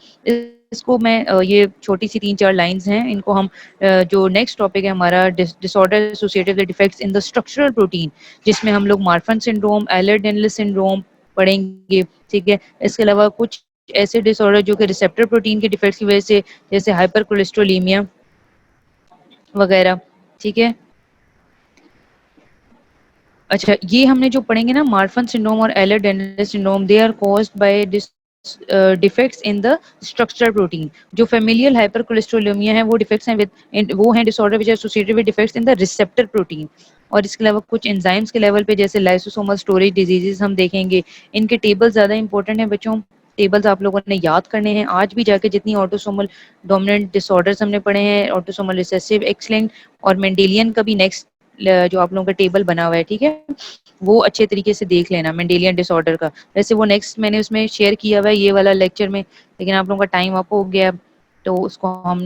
इसको मैं ये छोटी सी 3-4 लाइंस हैं, इनको हम जो नेक्स्ट टॉपिक है हमारा disorder associated with defects in the structural protein, जिसमें हम लोग मार्फन सिंड्रोम, एhlers-Danlos सिंड्रोम पढ़ेंगे। ठीक है, इसके अलावा कुछ ऐसे डिसऑर्डर जो कि रिसेप्टर प्रोटीन के डिफेक्ट्स की वजह से, जैसे हाइपर कोलेस्ट्रोलीमिया वगैरह। ठीक है, अच्छा ये हमने जो पढ़ेंगे ना, मार्फन सिंड्रोम और एhlers-Danlos syndrome, they are caused by defects in the structural protein. जो फेमिलियल हाइपरकोलेस्ट्रोलेमिया है वो डिफेक्ट्स हैं वो हैं disorder which are associated with defects in the receptor protein. और इसके अलावा कुछ एंजाइम्स के लेवल पे जैसे लाइसोसोमल स्टोरेज डिजीजेस हम देखेंगे। इनके टेबल ज़्यादा इंपॉर्टेंट है बच्चों, टेबल्स आप लोगों ने याद करने हैं आज भी जाके। जितनी ऑटोसोमल डोमिनेंट डिसऑर्डर्स हमने पढ़े हैं, ऑटोसोमल रिसेसिव, एक्स-लिंक्ड और मेंडेलियन का भी नेक्स्ट जो आप लोगों का टेबल बना हुआ है, ठीक है, वो अच्छे तरीके से देख लेना मेंडेलियन डिसऑर्डर का। वैसे वो नेक्स्ट मैंने उसमें शेयर किया हुआ है ये वाला लेक्चर में, लेकिन आप लोगों का टाइम अप हो गया, तो उसको हम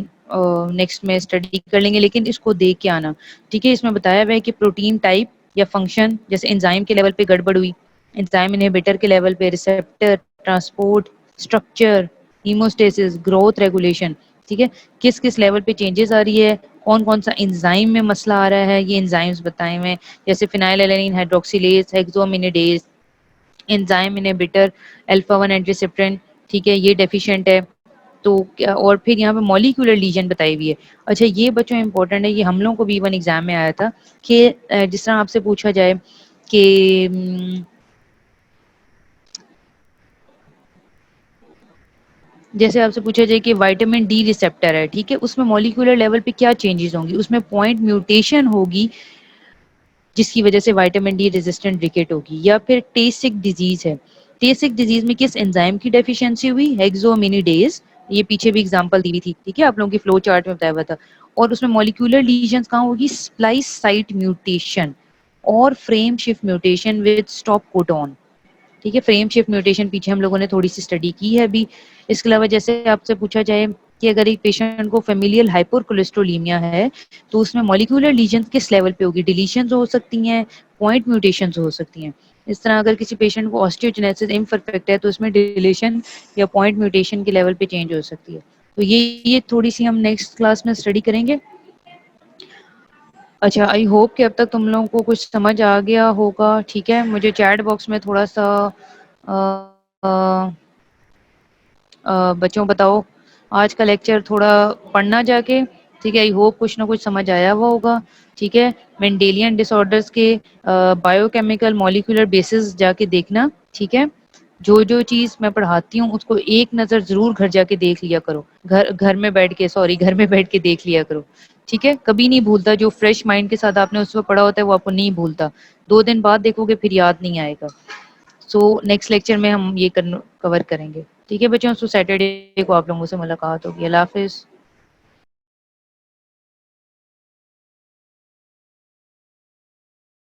नेक्स्ट में स्टडी कर लेंगे, लेकिन इसको देख के आना। ठीक है, इसमें बताया हुआ है कि प्रोटीन टाइप या फंक्शन, जैसे एंजाइम के लेवल पे गड़बड़ हुई, एंजाइम इनहिबिटर के लेवल पे, receptor, transport, structure, haemostasis, growth regulation. ठीक है, किस किस लेवल पे चेंजेस आ रही है, कौन कौन सा एंजाइम में मसला आ रहा है, ये एंजाइम्स बताए हुए हैं, जैसे phenylalanine hydroxylase, hexosaminidase, enzyme inhibitor, alpha 1 antitrypsin. ठीक है, ये डेफिशिएंट है। तो क्या, और फिर यहाँ पे मॉलिक्यूलर लीजन बताई हुई है। अच्छा ये बच्चों इंपॉर्टेंट है, ये हम लोगों को भी वन एग्जाम में आया था कि जिस तरह आपसे पूछा जाए कि जैसे आपसे पूछा जाए कि विटामिन डी रिसेप्टर है, ठीक है, उसमें मॉलिक्यूलर लेवल पे क्या चेंजेस होंगी, उसमें पॉइंट म्यूटेशन होगी जिसकी वजह से विटामिन डी रेजिस्टेंट रिकेट होगी, या फिर टेसिक डिजीज है। टेसिक डिजीज में किस एंजाइम की डेफिशिएंसी हुई, हेक्सोमिनिडेज। ये पीछे भी एग्जांपल दी हुई थी, ठीक है, आप लोगों की फ्लो चार्ट में बताया हुआ था। और उसमें मॉलिक्यूलर लीजन्स कहाँ होगी, स्प्लाइस साइट म्यूटेशन और frame shift mutation with stop codon. ठीक है, फ्रेम शिफ्ट म्यूटेशन पीछे हम लोगों ने थोड़ी सी स्टडी की है अभी। इसके अलावा जैसे आपसे पूछा जाए कि अगर एक पेशेंट को फेमिलियल हाइपरकोलेस्ट्रोलीमिया है, तो उसमें मॉलिक्यूलर लीजन किस लेवल पे होगी, डिलीशंस हो सकती हैं, पॉइंट म्यूटेशंस हो सकती हैं। इस तरह अगर किसी पेशेंट को ऑस्टियोजेनेसिस इम्परफेक्ट है, तो उसमें डिलीशन या पॉइंट म्यूटेशन के लेवल पे चेंज हो सकती है। तो ये थोड़ी सी हम नेक्स्ट क्लास में स्टडी करेंगे। अच्छा, आई होप कि अब तक तुम लोगों को कुछ समझ आ गया होगा। ठीक है, मुझे चैट बॉक्स में थोड़ा सा अ, अ, बच्चों बताओ आज का लेक्चर थोड़ा पढ़ना जाके। ठीक है, आई होप कुछ ना कुछ समझ आया हुआ होगा। ठीक है, मेंडेलियन डिसऑर्डर्स के बायोकेमिकल मॉलिक्यूलर बेसिस जाके देखना। ठीक है, जो जो चीज़ मैं पढ़ाती हूँ उसको एक नज़र ज़रूर घर जाके देख लिया करो, घर घर में बैठ के, सॉरी, घर में बैठ के देख लिया करो। ठीक है, कभी नहीं भूलता, जो फ्रेश माइंड के साथ आपने उस वक्त पढ़ा होता है वो आपको नहीं भूलता, 2 दिन बाद देखोगे फिर याद नहीं आएगा। सो नेक्स्ट लेक्चर में हम ये कवर करेंगे। ठीक है बच्चों, सो सैटरडे को आप लोगों से मुलाकात होगी। अल्लाह हाफिज़।